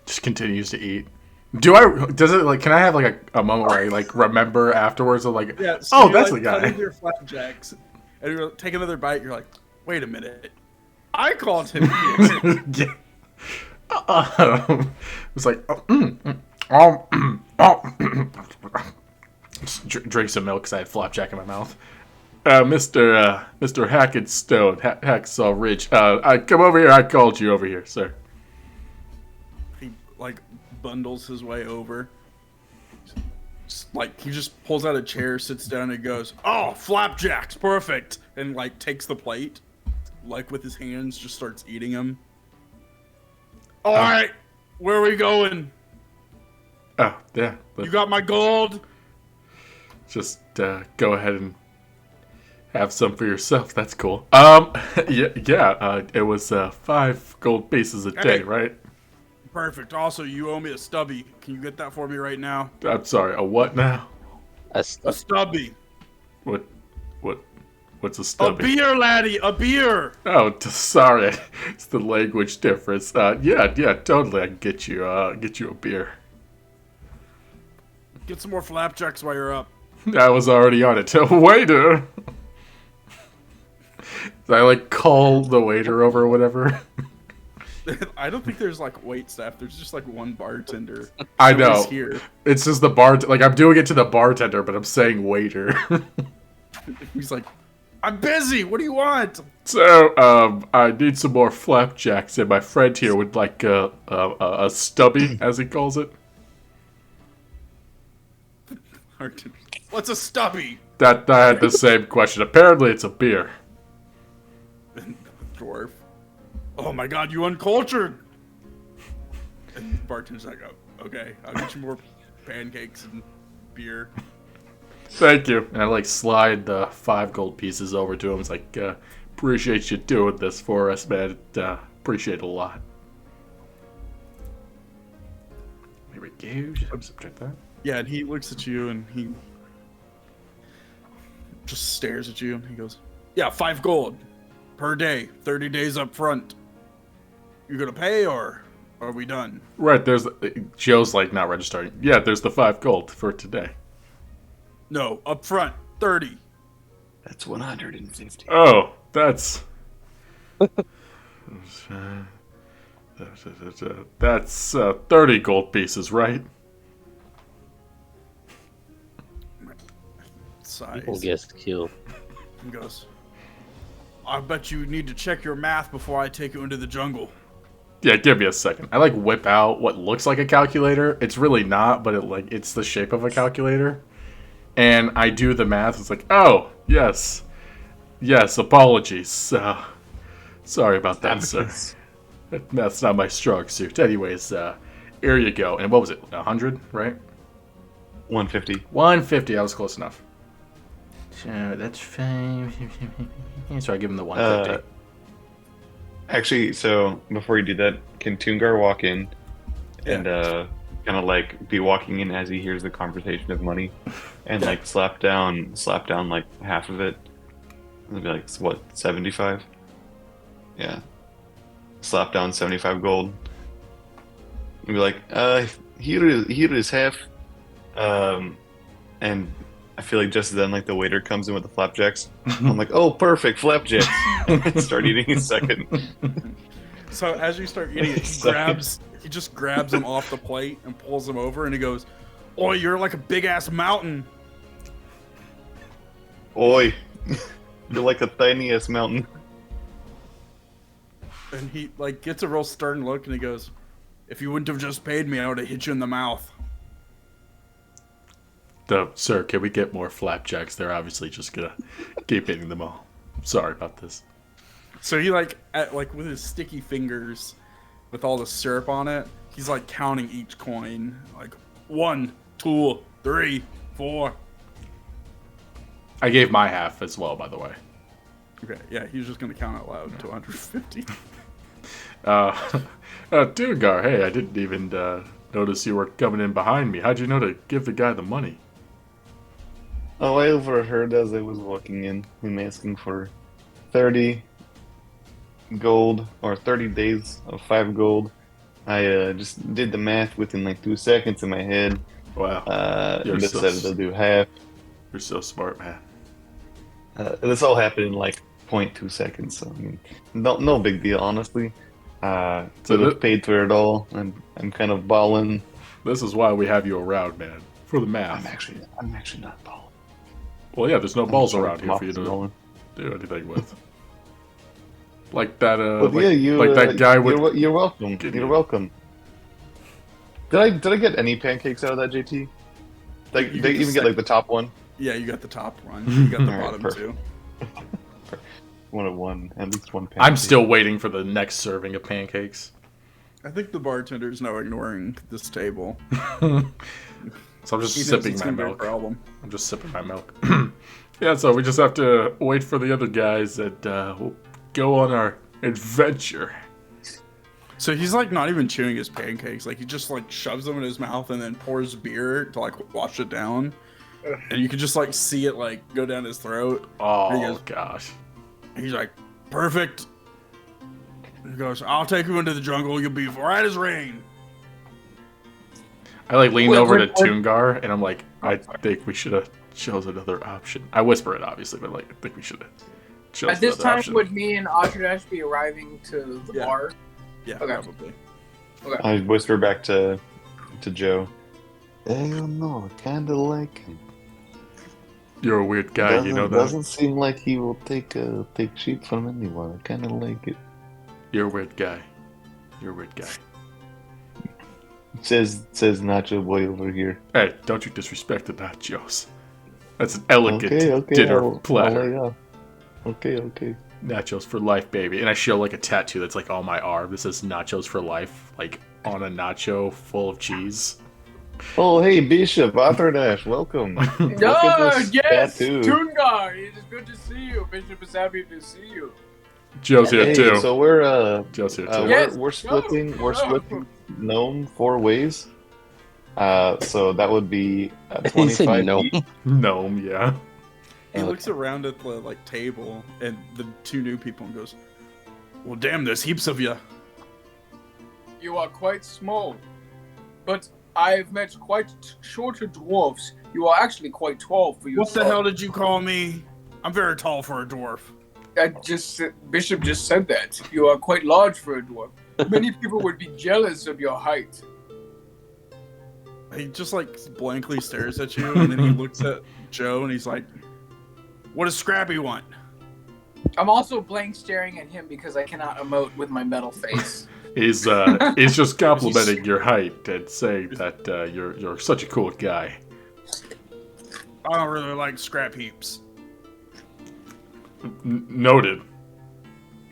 [SPEAKER 1] Just continues to eat. Can I have like a moment where I like remember afterwards of like,
[SPEAKER 2] Yeah.
[SPEAKER 1] oh,
[SPEAKER 2] you,
[SPEAKER 1] that's
[SPEAKER 2] like,
[SPEAKER 1] the
[SPEAKER 2] cut
[SPEAKER 1] guy.
[SPEAKER 2] into your flapjacks, and you take another bite. You're like, "Wait a minute, I called him here."
[SPEAKER 1] Yeah. It's like, just drink some milk because I had flapjack in my mouth. Mr. Hackenstone, Hacksaw Ridge. I come over here. I called you over here, sir.
[SPEAKER 2] He like bundles his way over. Like he just pulls out a chair, sits down, and goes, "Oh, flapjacks, perfect!" And like takes the plate, like with his hands, just starts eating them. All right, where are we going?
[SPEAKER 1] Oh, yeah.
[SPEAKER 2] You got my gold.
[SPEAKER 1] Just go ahead and have some for yourself. That's cool. Yeah. It was 5 gold pieces a day,
[SPEAKER 2] Hey.
[SPEAKER 1] right?
[SPEAKER 2] Perfect. Also, you owe me a stubby. Can you get that for me right now?
[SPEAKER 1] I'm sorry. A what now?
[SPEAKER 2] A stubby.
[SPEAKER 1] What's a
[SPEAKER 2] A
[SPEAKER 1] stubby?
[SPEAKER 2] beer, laddie. A beer.
[SPEAKER 1] Oh, sorry. It's the language difference. Yeah, totally. I can get you a beer.
[SPEAKER 2] Get some more flapjacks while you're up.
[SPEAKER 1] I was already on it. Waiter. Did I like call the waiter over or whatever?
[SPEAKER 2] I don't think there's like wait staff. There's just like one bartender.
[SPEAKER 1] I
[SPEAKER 2] who is
[SPEAKER 1] know.
[SPEAKER 2] Here.
[SPEAKER 1] It's just the bar. Like I'm doing it to the bartender, but I'm saying waiter.
[SPEAKER 2] He's like, "I'm busy. What do you want?"
[SPEAKER 1] So, I need some more flapjacks, and my friend here would like a stubby, as he calls it.
[SPEAKER 2] What's a stubby?
[SPEAKER 1] That I had the same question. Apparently, it's a beer.
[SPEAKER 2] Dwarf. Oh my god, you uncultured! And the bartender's like, "Oh, okay, I'll get you more pancakes and beer."
[SPEAKER 1] Thank you. And I like slide the 5 gold pieces over to him. It's like, appreciate you doing this for us, man. Appreciate it a lot. Here we go. Just subtract that.
[SPEAKER 2] Yeah, and he looks at you and he just stares at you and he goes, "Yeah, 5 gold per day, 30 days up front. You gonna pay or are we done?"
[SPEAKER 1] Right, there's Joe's like not registering. Yeah, there's the 5 gold for today.
[SPEAKER 2] "No, up front, 30.
[SPEAKER 5] That's 150.
[SPEAKER 1] Oh, that's that's 30 gold pieces, right?
[SPEAKER 2] Sighs.
[SPEAKER 4] People gets killed.
[SPEAKER 2] He goes, "I bet you need to check your math before I take you into the jungle."
[SPEAKER 1] Yeah, give me a second. I whip out what looks like a calculator. It's really not, but it's the shape of a calculator. And I do the math. It's oh, yes. Yes, apologies. Sorry about that, sir. Math's not my strong suit. Anyways, here you go. And what was it? 100, right?
[SPEAKER 5] 150.
[SPEAKER 1] 150. I was close enough. So that's 5. So I give him the 150.
[SPEAKER 5] Actually, so before you do that, can Toongar walk in and kind of be walking in as he hears the conversation of money and slap down half of it? It'd be what, 75? Yeah. Slap down 75 gold. And be here is half. And I feel just then the waiter comes in with the flapjacks. I'm oh, perfect, flapjacks. And start eating a second.
[SPEAKER 2] So as you start eating it, he just grabs him off the plate and pulls him over, and he goes, "Oi, you're like a big ass mountain."
[SPEAKER 5] Oi, you're like the tiniest mountain.
[SPEAKER 2] And he gets a real stern look, and he goes, "If you wouldn't have just paid me, I would have hit you in the mouth."
[SPEAKER 1] Sir, can we get more flapjacks? They're obviously just gonna keep hitting them all. Sorry about this.
[SPEAKER 2] So he with his sticky fingers, with all the syrup on it, he's counting each coin. 1, 2, 3, 4.
[SPEAKER 1] I gave my half as well, by the way.
[SPEAKER 2] Okay, yeah, he's just gonna count out loud to 150.
[SPEAKER 1] Toongar, hey, I didn't even notice you were coming in behind me. How'd you know to give the guy the money?
[SPEAKER 5] Oh, I overheard as I was walking in him asking for 30 gold, or 30 days of 5 gold. I just did the math within 2 seconds in my head.
[SPEAKER 1] Wow.
[SPEAKER 5] Decided to do half.
[SPEAKER 1] You're so smart, man.
[SPEAKER 5] This all happened in 0.2 seconds, so I mean, no big deal, honestly. So I paid for it all, and I'm kind of balling.
[SPEAKER 1] This is why we have you around, man. For the math.
[SPEAKER 5] I'm actually not balling.
[SPEAKER 1] Well, yeah, there's no balls around here for you to do anything with. That, that guy with...
[SPEAKER 5] You're welcome.
[SPEAKER 1] Gideon.
[SPEAKER 5] You're welcome. Did I get any pancakes out of that, JT? They even get the top one?
[SPEAKER 2] Yeah, you got the top one. You got the bottom two.
[SPEAKER 5] At least one pancake.
[SPEAKER 1] I'm still waiting for the next serving of pancakes.
[SPEAKER 2] I think the bartender's now ignoring this table.
[SPEAKER 1] So I'm just sipping my milk. I'm just sipping my milk. Yeah, so we just have to wait for the other guys and we'll go on our adventure.
[SPEAKER 2] So he's not even chewing his pancakes. He just shoves them in his mouth and then pours beer to wash it down. And you can just see it go down his throat.
[SPEAKER 1] Oh, gosh.
[SPEAKER 2] He's perfect. He goes, "I'll take you into the jungle. You'll be right as rain."
[SPEAKER 1] I lean over to Toongar and I'm I think we should have chose another option. I whisper it obviously, but I think we should have chose
[SPEAKER 3] At this
[SPEAKER 1] another
[SPEAKER 3] time,
[SPEAKER 1] option.
[SPEAKER 3] would me and Ashtmjackson be arriving to the bar?
[SPEAKER 2] Yeah,
[SPEAKER 3] Okay.
[SPEAKER 2] probably.
[SPEAKER 3] Okay.
[SPEAKER 5] I whisper back to Joe. I don't know, I kind of like him.
[SPEAKER 1] You're a weird guy, you know that?
[SPEAKER 5] Doesn't seem like he will take shit from anyone. I kind of like it.
[SPEAKER 1] You're a weird guy.
[SPEAKER 5] Says Nacho Boy over here.
[SPEAKER 1] Hey, don't you disrespect the nachos. That's an elegant
[SPEAKER 5] Okay,
[SPEAKER 1] dinner platter.
[SPEAKER 5] Okay.
[SPEAKER 1] Nachos for life, baby. And I show a tattoo that's on my arm. This says nachos for life, on a nacho full of cheese.
[SPEAKER 5] Oh, hey, Bishop, Atherdash, welcome.
[SPEAKER 3] Yes, Toongar, it is good to see you. Bishop is happy to see you.
[SPEAKER 1] Joe's here too.
[SPEAKER 5] So we're
[SPEAKER 1] Joe's here too.
[SPEAKER 5] we're splitting gnome 4 ways. So that would be 25 each.
[SPEAKER 1] Gnome, yeah.
[SPEAKER 2] He looks around at the table and the 2 new people and goes, "Well, damn, there's heaps of you."
[SPEAKER 3] You are quite small, but I've met quite shorter dwarfs. You are actually quite tall for yourself.
[SPEAKER 2] What the hell did you call me? I'm very tall for a dwarf.
[SPEAKER 3] Bishop just said that. You are quite large for a dwarf. Many people would be jealous of your height.
[SPEAKER 2] He just blankly stares at you, and then he looks at Joe and he's like, "What does Scrappy want?"
[SPEAKER 3] I'm also blank staring at him because I cannot emote with my metal face.
[SPEAKER 1] He's just complimenting your height and saying that you're such a cool guy.
[SPEAKER 2] I don't really like scrap heaps.
[SPEAKER 1] Noted.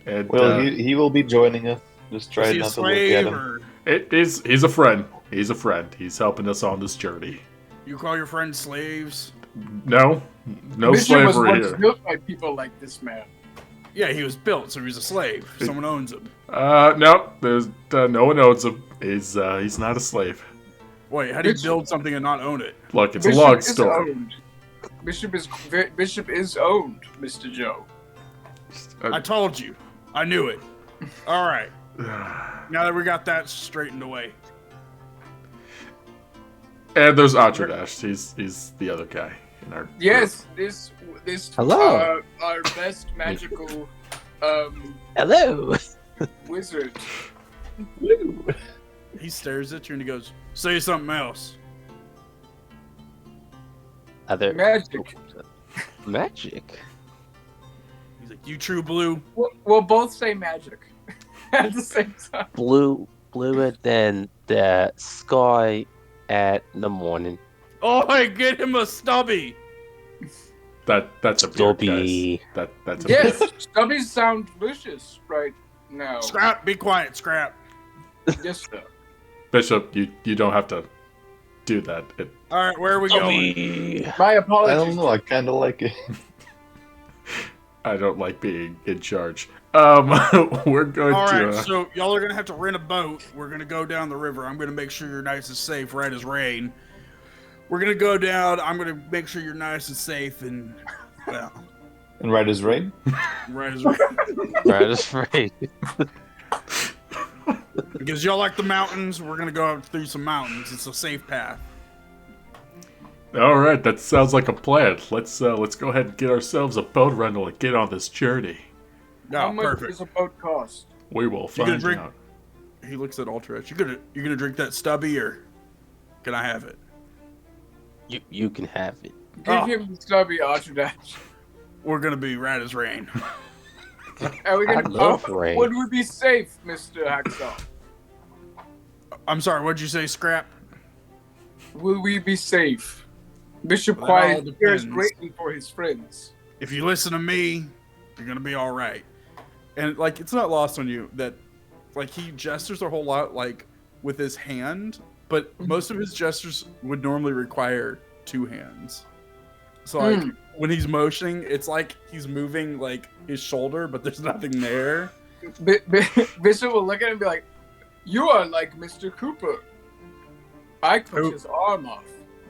[SPEAKER 1] And,
[SPEAKER 5] Well, he will be joining us. Just try
[SPEAKER 2] Is he a
[SPEAKER 5] not to look at
[SPEAKER 2] slave
[SPEAKER 5] him.
[SPEAKER 2] or
[SPEAKER 1] he's a friend. He's a friend. He's helping us on this journey.
[SPEAKER 2] you call your friends slaves?
[SPEAKER 1] No
[SPEAKER 3] Bishop was
[SPEAKER 1] slavery
[SPEAKER 3] once
[SPEAKER 1] here.
[SPEAKER 3] built by people like this man.
[SPEAKER 2] Yeah, he was built, so he's a slave. Someone owns him.
[SPEAKER 1] No, there's no one owns him. He's not a slave.
[SPEAKER 2] Wait, how do you build something and not own it?
[SPEAKER 1] Look, it's
[SPEAKER 3] Bishop
[SPEAKER 1] a long
[SPEAKER 3] is
[SPEAKER 1] story.
[SPEAKER 3] owned. Bishop is owned, Mr. Joe.
[SPEAKER 2] I told you. I knew it. All right. Now that we got that straightened away.
[SPEAKER 1] And there's Ashtmjackson. He's the other guy in our
[SPEAKER 3] Yes, this
[SPEAKER 4] Hello.
[SPEAKER 3] Our best magical
[SPEAKER 4] Hello.
[SPEAKER 3] wizard.
[SPEAKER 2] He stares at you and he goes, "Say something else."
[SPEAKER 4] Other
[SPEAKER 3] Magic.
[SPEAKER 4] magic.
[SPEAKER 2] He's like, "You true blue?"
[SPEAKER 3] We'll both say magic at the same time.
[SPEAKER 4] Bluer than the sky at the morning.
[SPEAKER 2] Oh, I get him a stubby.
[SPEAKER 1] That's a beard,
[SPEAKER 4] Stubby.
[SPEAKER 1] guys. That's a
[SPEAKER 3] Yes,
[SPEAKER 1] beard.
[SPEAKER 3] stubbies sound delicious right now.
[SPEAKER 2] Scrap, be quiet, Scrap.
[SPEAKER 3] Yes, sir.
[SPEAKER 1] Bishop, you don't have to do that.
[SPEAKER 2] All right, where are we going?
[SPEAKER 4] Stubby.
[SPEAKER 3] My
[SPEAKER 5] I
[SPEAKER 3] apologies.
[SPEAKER 5] don't know. I kind of like it.
[SPEAKER 1] I don't like being in charge. We're going
[SPEAKER 2] All
[SPEAKER 1] to.
[SPEAKER 2] right, so y'all are gonna have to rent a boat. We're gonna go down the river. I'm gonna make sure you're nice and safe, right as rain. We're gonna go down. I'm gonna make sure you're nice and safe, and well,
[SPEAKER 5] And right as rain.
[SPEAKER 2] right as rain.
[SPEAKER 4] Right as right.
[SPEAKER 2] Because y'all like the mountains, we're gonna go up through some mountains. It's a safe path.
[SPEAKER 1] All right, that sounds like a plan. Let's go ahead and get ourselves a boat rental and get on this journey.
[SPEAKER 3] How
[SPEAKER 2] Oh,
[SPEAKER 3] much
[SPEAKER 2] perfect.
[SPEAKER 3] does a boat cost?
[SPEAKER 1] We will
[SPEAKER 2] You gonna
[SPEAKER 1] find
[SPEAKER 2] drink-
[SPEAKER 1] out.
[SPEAKER 2] He looks at Ultrash. You gonna drink that stubby, or can I have it?
[SPEAKER 4] You can have it.
[SPEAKER 3] Give
[SPEAKER 2] Oh.
[SPEAKER 3] him the stubby, Ashtmjackson.
[SPEAKER 2] We're gonna be right as rain.
[SPEAKER 3] Are we
[SPEAKER 4] I
[SPEAKER 3] gonna
[SPEAKER 4] love rain.
[SPEAKER 3] Would we be safe, Mr. Hacksaw?
[SPEAKER 2] I'm sorry. What'd you say, Scrap?
[SPEAKER 3] Will we be safe? Bishop
[SPEAKER 2] That all
[SPEAKER 3] Quiet cares
[SPEAKER 2] depends.
[SPEAKER 3] greatly for his friends.
[SPEAKER 2] If you listen to me, you're gonna be all right. And like, it's not lost on you that, like, he gestures a whole lot, like, with his hand, but most of his gestures would normally require two hands. So like, when he's motioning, it's like he's moving like his shoulder, but there's nothing there.
[SPEAKER 3] Bishop will look at him and be like, "You are like Mr. Cooper. I cut
[SPEAKER 2] Who?
[SPEAKER 3] his arm off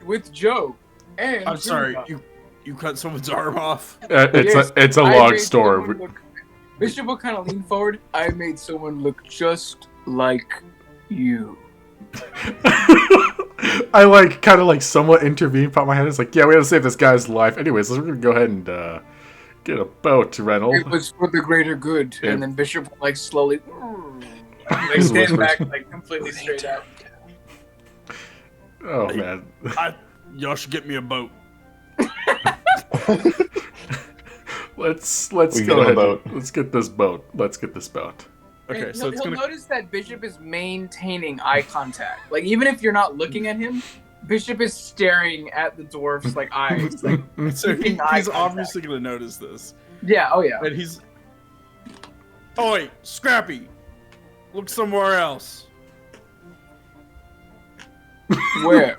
[SPEAKER 3] with Joe." And
[SPEAKER 2] I'm sorry,
[SPEAKER 3] Judah."
[SPEAKER 2] you cut someone's arm off.
[SPEAKER 3] Yes,
[SPEAKER 1] it's a
[SPEAKER 3] I
[SPEAKER 1] long
[SPEAKER 3] made
[SPEAKER 1] story.
[SPEAKER 3] someone look- Bishop will kind of lean forward. I made someone look just like you.
[SPEAKER 1] I like kind of like somewhat intervene, pop my head. It's like, yeah, we gotta save this guy's life. Anyways, we're gonna go ahead and get a boat rental.
[SPEAKER 3] It was for the greater good.
[SPEAKER 1] Yeah.
[SPEAKER 3] And then Bishop will like slowly like stand back like completely straight out.
[SPEAKER 1] Oh man,
[SPEAKER 2] Y'all should get me a boat.
[SPEAKER 1] let's
[SPEAKER 5] We
[SPEAKER 1] go
[SPEAKER 5] get him a
[SPEAKER 1] ahead.
[SPEAKER 5] boat.
[SPEAKER 1] Let's get this boat. Let's get this boat.
[SPEAKER 2] Okay,
[SPEAKER 3] And
[SPEAKER 2] so it's
[SPEAKER 3] he'll
[SPEAKER 2] gonna.
[SPEAKER 3] notice that Bishop is maintaining eye contact. Like even if you're not looking at him, Bishop is staring at the dwarf's like eyes. Like
[SPEAKER 2] So
[SPEAKER 3] keeping eye
[SPEAKER 2] he's
[SPEAKER 3] contact.
[SPEAKER 2] obviously gonna notice this,
[SPEAKER 3] yeah, oh yeah.
[SPEAKER 2] and he's. Oh wait, Scrappy, look somewhere else.
[SPEAKER 3] Where?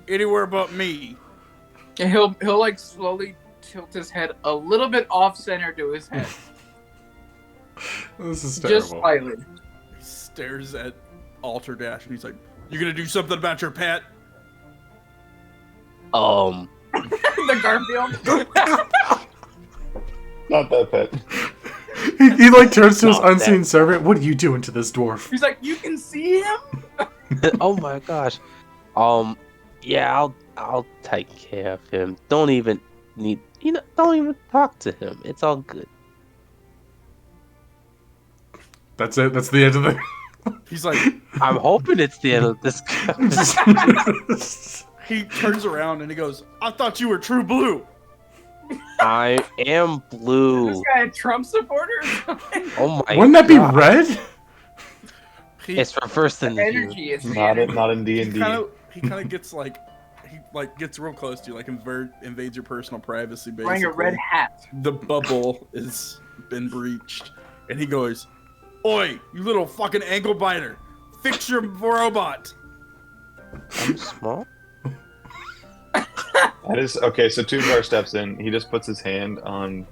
[SPEAKER 2] Anywhere but me.
[SPEAKER 3] And he'll like slowly tilt his head a little bit off center to his head.
[SPEAKER 1] This is
[SPEAKER 3] Just
[SPEAKER 1] terrible.
[SPEAKER 3] slightly.
[SPEAKER 2] He stares at Alter Dash and he's like, "You gonna do something about your pet?"
[SPEAKER 3] The Garfield.
[SPEAKER 5] Not that pet.
[SPEAKER 1] He like turns to his
[SPEAKER 4] Not
[SPEAKER 1] unseen
[SPEAKER 4] that.
[SPEAKER 1] servant. What are you doing to this dwarf?
[SPEAKER 3] He's like, you can see him?
[SPEAKER 4] Oh my gosh. Yeah, I'll take care of him. Don't even talk to him. It's all good.
[SPEAKER 1] That's it. That's the end of the.
[SPEAKER 2] He's like,
[SPEAKER 4] I'm hoping it's the end of this.
[SPEAKER 2] he turns around and he goes, "I thought you were True Blue."
[SPEAKER 4] I am
[SPEAKER 3] Is
[SPEAKER 4] blue.
[SPEAKER 3] this guy a Trump supporter or something?
[SPEAKER 4] Oh my
[SPEAKER 1] Wouldn't that be
[SPEAKER 4] God.
[SPEAKER 1] red?
[SPEAKER 2] He
[SPEAKER 4] It's reversed in the
[SPEAKER 3] Energy is the
[SPEAKER 5] Not
[SPEAKER 3] energy.
[SPEAKER 5] in D and
[SPEAKER 2] he
[SPEAKER 5] D.
[SPEAKER 2] kind of gets like gets real close to you, like invades your personal privacy. Basically,
[SPEAKER 3] Wearing a red hat.
[SPEAKER 2] The bubble has been breached, and he goes, "Oi, you little fucking ankle biter! Fix your robot!"
[SPEAKER 4] I'm small.
[SPEAKER 5] That is okay. So Toongar steps in. He just puts his hand on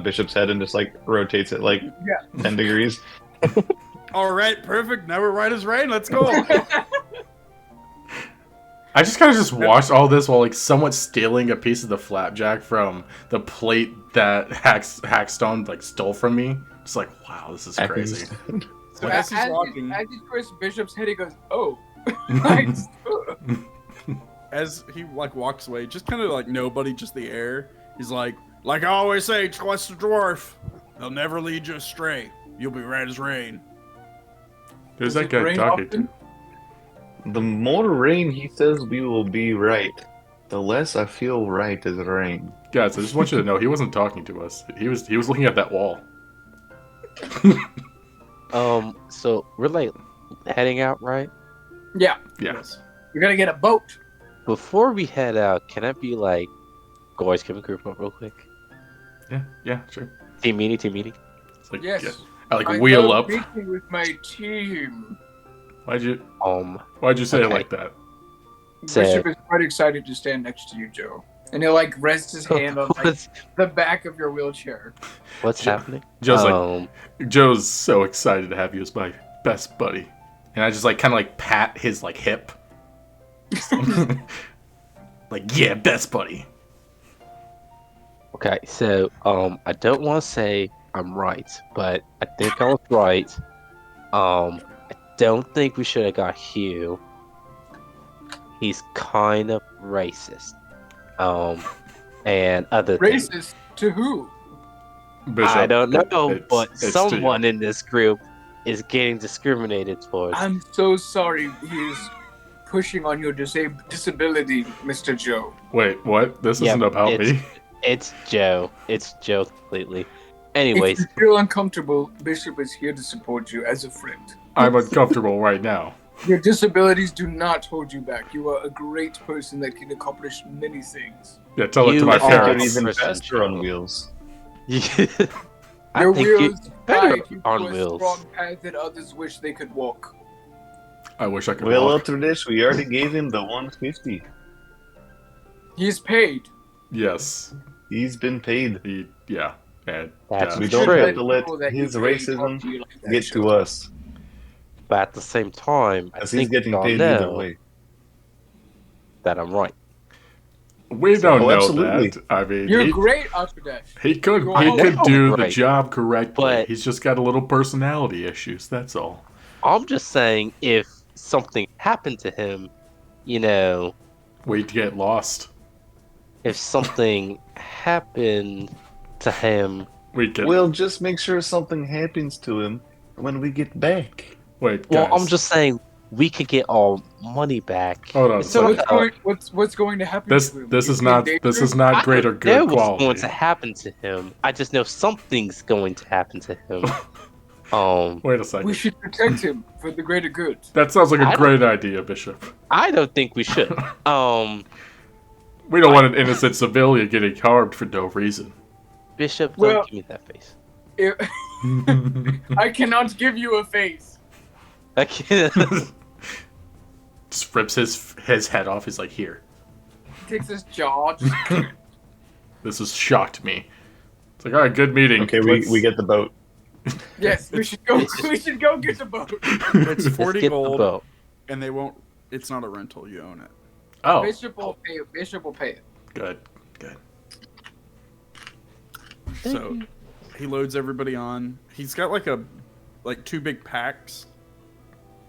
[SPEAKER 5] Bishop's head and just like rotates it like 10 degrees.
[SPEAKER 2] All right, perfect. Now we're right as rain. Let's go.
[SPEAKER 1] I just kind of just watched all this while like someone's stealing a piece of the flapjack from the plate that Hackstone like stole from me. It's like, wow, this is crazy.
[SPEAKER 2] So as he's walking,
[SPEAKER 3] as he twists Bishop's head, he goes, "Oh." Like,
[SPEAKER 2] as he like walks away, just kind of like nobody, just the air. He's like I always say, trust the dwarf. They'll never lead you astray. You'll be right as rain.
[SPEAKER 1] Who's
[SPEAKER 3] Does
[SPEAKER 1] that
[SPEAKER 3] it
[SPEAKER 1] guy
[SPEAKER 3] rain
[SPEAKER 1] talking
[SPEAKER 3] often?
[SPEAKER 1] to?
[SPEAKER 5] The more rain he says we will be right, the less I feel right as rain.
[SPEAKER 1] Guys, I just want you to know he wasn't talking to us. He was looking at that wall.
[SPEAKER 4] So we're like heading out, right?
[SPEAKER 3] Yeah.
[SPEAKER 1] Yes.
[SPEAKER 3] We're gonna get a boat.
[SPEAKER 4] Before we head out, can I be like, guys, can we group up real quick?
[SPEAKER 1] Yeah, sure.
[SPEAKER 4] Team meeting, team meeting.
[SPEAKER 1] It's like,
[SPEAKER 3] Yes.
[SPEAKER 1] yeah. I like
[SPEAKER 3] I
[SPEAKER 1] wheel
[SPEAKER 3] love
[SPEAKER 1] up.
[SPEAKER 3] meeting with my team.
[SPEAKER 1] Why'd you say it
[SPEAKER 4] Okay.
[SPEAKER 1] like that?
[SPEAKER 3] Bishop is quite excited to stand next to you, Joe. And he'll like rest his hand on like the back of your wheelchair.
[SPEAKER 4] What's happening?
[SPEAKER 1] Joe's so excited to have you as my best buddy. And I just like kind of like pat his like hip. Like, yeah, best buddy.
[SPEAKER 4] Okay, so I don't want to say I'm right, but I think I was right. I don't think we should have got Hugh. He's kind of racist. And other things.
[SPEAKER 3] Racist to who?
[SPEAKER 1] Bishop,
[SPEAKER 4] I don't know,
[SPEAKER 1] it's to
[SPEAKER 4] someone
[SPEAKER 1] you.
[SPEAKER 4] in this group is getting discriminated towards.
[SPEAKER 3] I'm so sorry. He's pushing on your disability, Mr. Joe.
[SPEAKER 1] Wait, what? This
[SPEAKER 4] Yeah,
[SPEAKER 1] isn't about
[SPEAKER 4] it's-
[SPEAKER 1] me.
[SPEAKER 4] It's Joe. It's Joe completely.
[SPEAKER 3] If
[SPEAKER 4] Anyways,
[SPEAKER 3] you feel uncomfortable, Bishop is here to support you as a friend.
[SPEAKER 1] I'm uncomfortable right now.
[SPEAKER 3] Your disabilities do not hold you back. You are a great person that can accomplish many things.
[SPEAKER 1] Yeah, tell it
[SPEAKER 4] You
[SPEAKER 1] to my
[SPEAKER 4] are-
[SPEAKER 5] You're
[SPEAKER 1] parents.
[SPEAKER 5] even
[SPEAKER 4] Person
[SPEAKER 5] faster on
[SPEAKER 4] show.
[SPEAKER 5] wheels.
[SPEAKER 4] I
[SPEAKER 3] Your
[SPEAKER 4] think
[SPEAKER 3] wheels
[SPEAKER 4] better
[SPEAKER 3] guide you
[SPEAKER 4] on
[SPEAKER 3] to a
[SPEAKER 4] wheels.
[SPEAKER 3] strong path that others wish they could walk.
[SPEAKER 1] I wish I could
[SPEAKER 5] Well,
[SPEAKER 1] walk.
[SPEAKER 5] after this, we already gave him the 150.
[SPEAKER 3] He's paid.
[SPEAKER 1] Yes.
[SPEAKER 5] He's been paid.
[SPEAKER 1] Yeah. And,
[SPEAKER 4] That's
[SPEAKER 5] We
[SPEAKER 4] It's
[SPEAKER 5] don't
[SPEAKER 4] true.
[SPEAKER 5] have to let
[SPEAKER 3] People that
[SPEAKER 5] his
[SPEAKER 3] you pay
[SPEAKER 5] racism
[SPEAKER 3] talk to you like that,
[SPEAKER 5] get
[SPEAKER 3] Joe.
[SPEAKER 5] to us,
[SPEAKER 4] but at the same time, I
[SPEAKER 5] as he's
[SPEAKER 4] think
[SPEAKER 5] getting
[SPEAKER 4] y'all
[SPEAKER 5] paid either
[SPEAKER 4] know
[SPEAKER 5] way.
[SPEAKER 4] that I'm right.
[SPEAKER 1] we don't
[SPEAKER 5] Oh,
[SPEAKER 1] know
[SPEAKER 5] absolutely.
[SPEAKER 1] that. I mean,
[SPEAKER 3] You're
[SPEAKER 1] he,
[SPEAKER 3] great, Ashmjackson.
[SPEAKER 1] he could
[SPEAKER 3] You're
[SPEAKER 1] he
[SPEAKER 3] all
[SPEAKER 1] could do the
[SPEAKER 4] right.
[SPEAKER 1] job correctly.
[SPEAKER 4] But-
[SPEAKER 1] He's just got a little personality issues. That's all.
[SPEAKER 4] I'm just saying, if something happened to him, you know,
[SPEAKER 1] We'd get lost.
[SPEAKER 4] if something happened to him,
[SPEAKER 1] We'd get.
[SPEAKER 5] We'll just make sure something happens to him when we get back.
[SPEAKER 1] Wait,
[SPEAKER 4] well,
[SPEAKER 1] guys.
[SPEAKER 4] I'm just saying we could get our money back.
[SPEAKER 1] Hold on a
[SPEAKER 3] So
[SPEAKER 1] second.
[SPEAKER 3] what's going to happen
[SPEAKER 1] This
[SPEAKER 3] to him?
[SPEAKER 1] this
[SPEAKER 3] Is
[SPEAKER 1] is
[SPEAKER 3] he
[SPEAKER 1] not
[SPEAKER 3] in
[SPEAKER 1] this
[SPEAKER 3] danger?
[SPEAKER 1] is not
[SPEAKER 4] I
[SPEAKER 1] great or
[SPEAKER 4] don't know
[SPEAKER 1] good
[SPEAKER 4] what's
[SPEAKER 1] quality.
[SPEAKER 4] going to happen to him. I just know something's going to happen to him.
[SPEAKER 1] Wait a second.
[SPEAKER 3] We should protect him for the greater good.
[SPEAKER 1] That sounds like
[SPEAKER 4] I
[SPEAKER 1] a
[SPEAKER 4] don't-
[SPEAKER 1] great idea, Bishop.
[SPEAKER 4] I don't think we should.
[SPEAKER 1] We don't want an innocent civilian getting harmed for no reason.
[SPEAKER 4] Bishop,
[SPEAKER 3] Well-
[SPEAKER 4] don't give me that face.
[SPEAKER 3] I cannot give you a face.
[SPEAKER 4] I can't.
[SPEAKER 1] Just rips his head off. He's like, here.
[SPEAKER 3] Takes his jaw. Just,
[SPEAKER 1] This has shocked me. It's like, all right, good meeting.
[SPEAKER 5] Okay,
[SPEAKER 1] Let's-
[SPEAKER 5] we get the boat.
[SPEAKER 3] yes, we should go. We should go get the boat.
[SPEAKER 2] It's
[SPEAKER 4] Let's
[SPEAKER 2] 40
[SPEAKER 4] get the
[SPEAKER 2] gold,
[SPEAKER 4] boat.
[SPEAKER 2] and they won't. It's not a rental. You own it.
[SPEAKER 1] Oh,
[SPEAKER 3] Bishop will pay. Bishop will pay it.
[SPEAKER 1] good.
[SPEAKER 2] So he loads everybody on. He's got like two big packs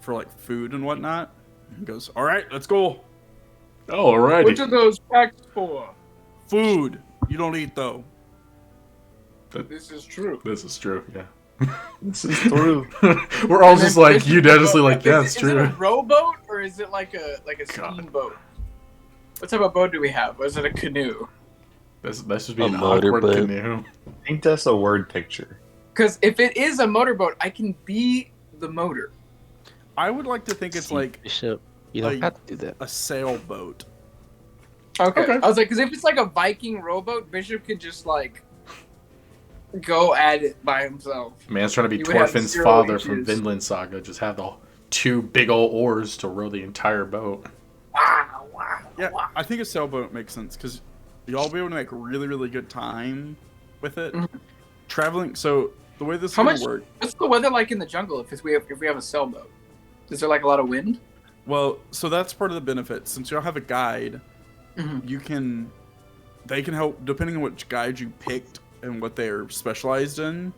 [SPEAKER 2] for like food and whatnot. He goes, "All right, let's go.
[SPEAKER 1] Oh, alrighty.
[SPEAKER 3] What are those packs for?
[SPEAKER 2] Food. You don't eat though."
[SPEAKER 3] This is true.
[SPEAKER 1] This is true. Yeah.
[SPEAKER 5] This is true.
[SPEAKER 1] We're all
[SPEAKER 3] And
[SPEAKER 1] just
[SPEAKER 3] then
[SPEAKER 1] like
[SPEAKER 3] Bishop
[SPEAKER 1] unanimously
[SPEAKER 3] will go-
[SPEAKER 1] like, yeah,
[SPEAKER 3] is
[SPEAKER 1] it's
[SPEAKER 3] it a
[SPEAKER 1] true.
[SPEAKER 3] rowboat or is it like a
[SPEAKER 1] God.
[SPEAKER 3] steamboat? What type of boat do we have? Or is it a canoe?
[SPEAKER 1] This should be
[SPEAKER 4] A
[SPEAKER 1] an awkward
[SPEAKER 4] motorboat.
[SPEAKER 1] canoe.
[SPEAKER 5] I think that's a word picture.
[SPEAKER 3] Because if it is a motorboat, I can be the motor.
[SPEAKER 2] I would like to think it's
[SPEAKER 4] See,
[SPEAKER 2] like
[SPEAKER 4] Bishop, you don't
[SPEAKER 2] like-
[SPEAKER 4] have to do that.
[SPEAKER 2] a sailboat.
[SPEAKER 3] Okay.
[SPEAKER 1] Okay.
[SPEAKER 3] I was like, because if it's like a Viking rowboat, Bishop could just like go at it by himself.
[SPEAKER 1] Man's trying to be
[SPEAKER 3] You would have
[SPEAKER 1] Torfinn's
[SPEAKER 3] 0
[SPEAKER 1] father from
[SPEAKER 3] issues.
[SPEAKER 1] Vinland Saga. Just have the 2 big old oars to row the entire boat.
[SPEAKER 3] Wow, wow,
[SPEAKER 2] Yeah,
[SPEAKER 3] wow.
[SPEAKER 2] I think a sailboat makes sense because y'all be able to make really, really good time with it.
[SPEAKER 3] Mhm.
[SPEAKER 2] Traveling. So the way this is
[SPEAKER 3] How
[SPEAKER 2] gonna
[SPEAKER 3] much-
[SPEAKER 2] work.
[SPEAKER 3] What's the weather like in the jungle if we have a sailboat? Is there like a lot of wind?
[SPEAKER 2] Well, so that's part of the benefit. Since y'all have a guide,
[SPEAKER 3] Mhm.
[SPEAKER 2] they can help depending on which guide you picked and what they're specialized in,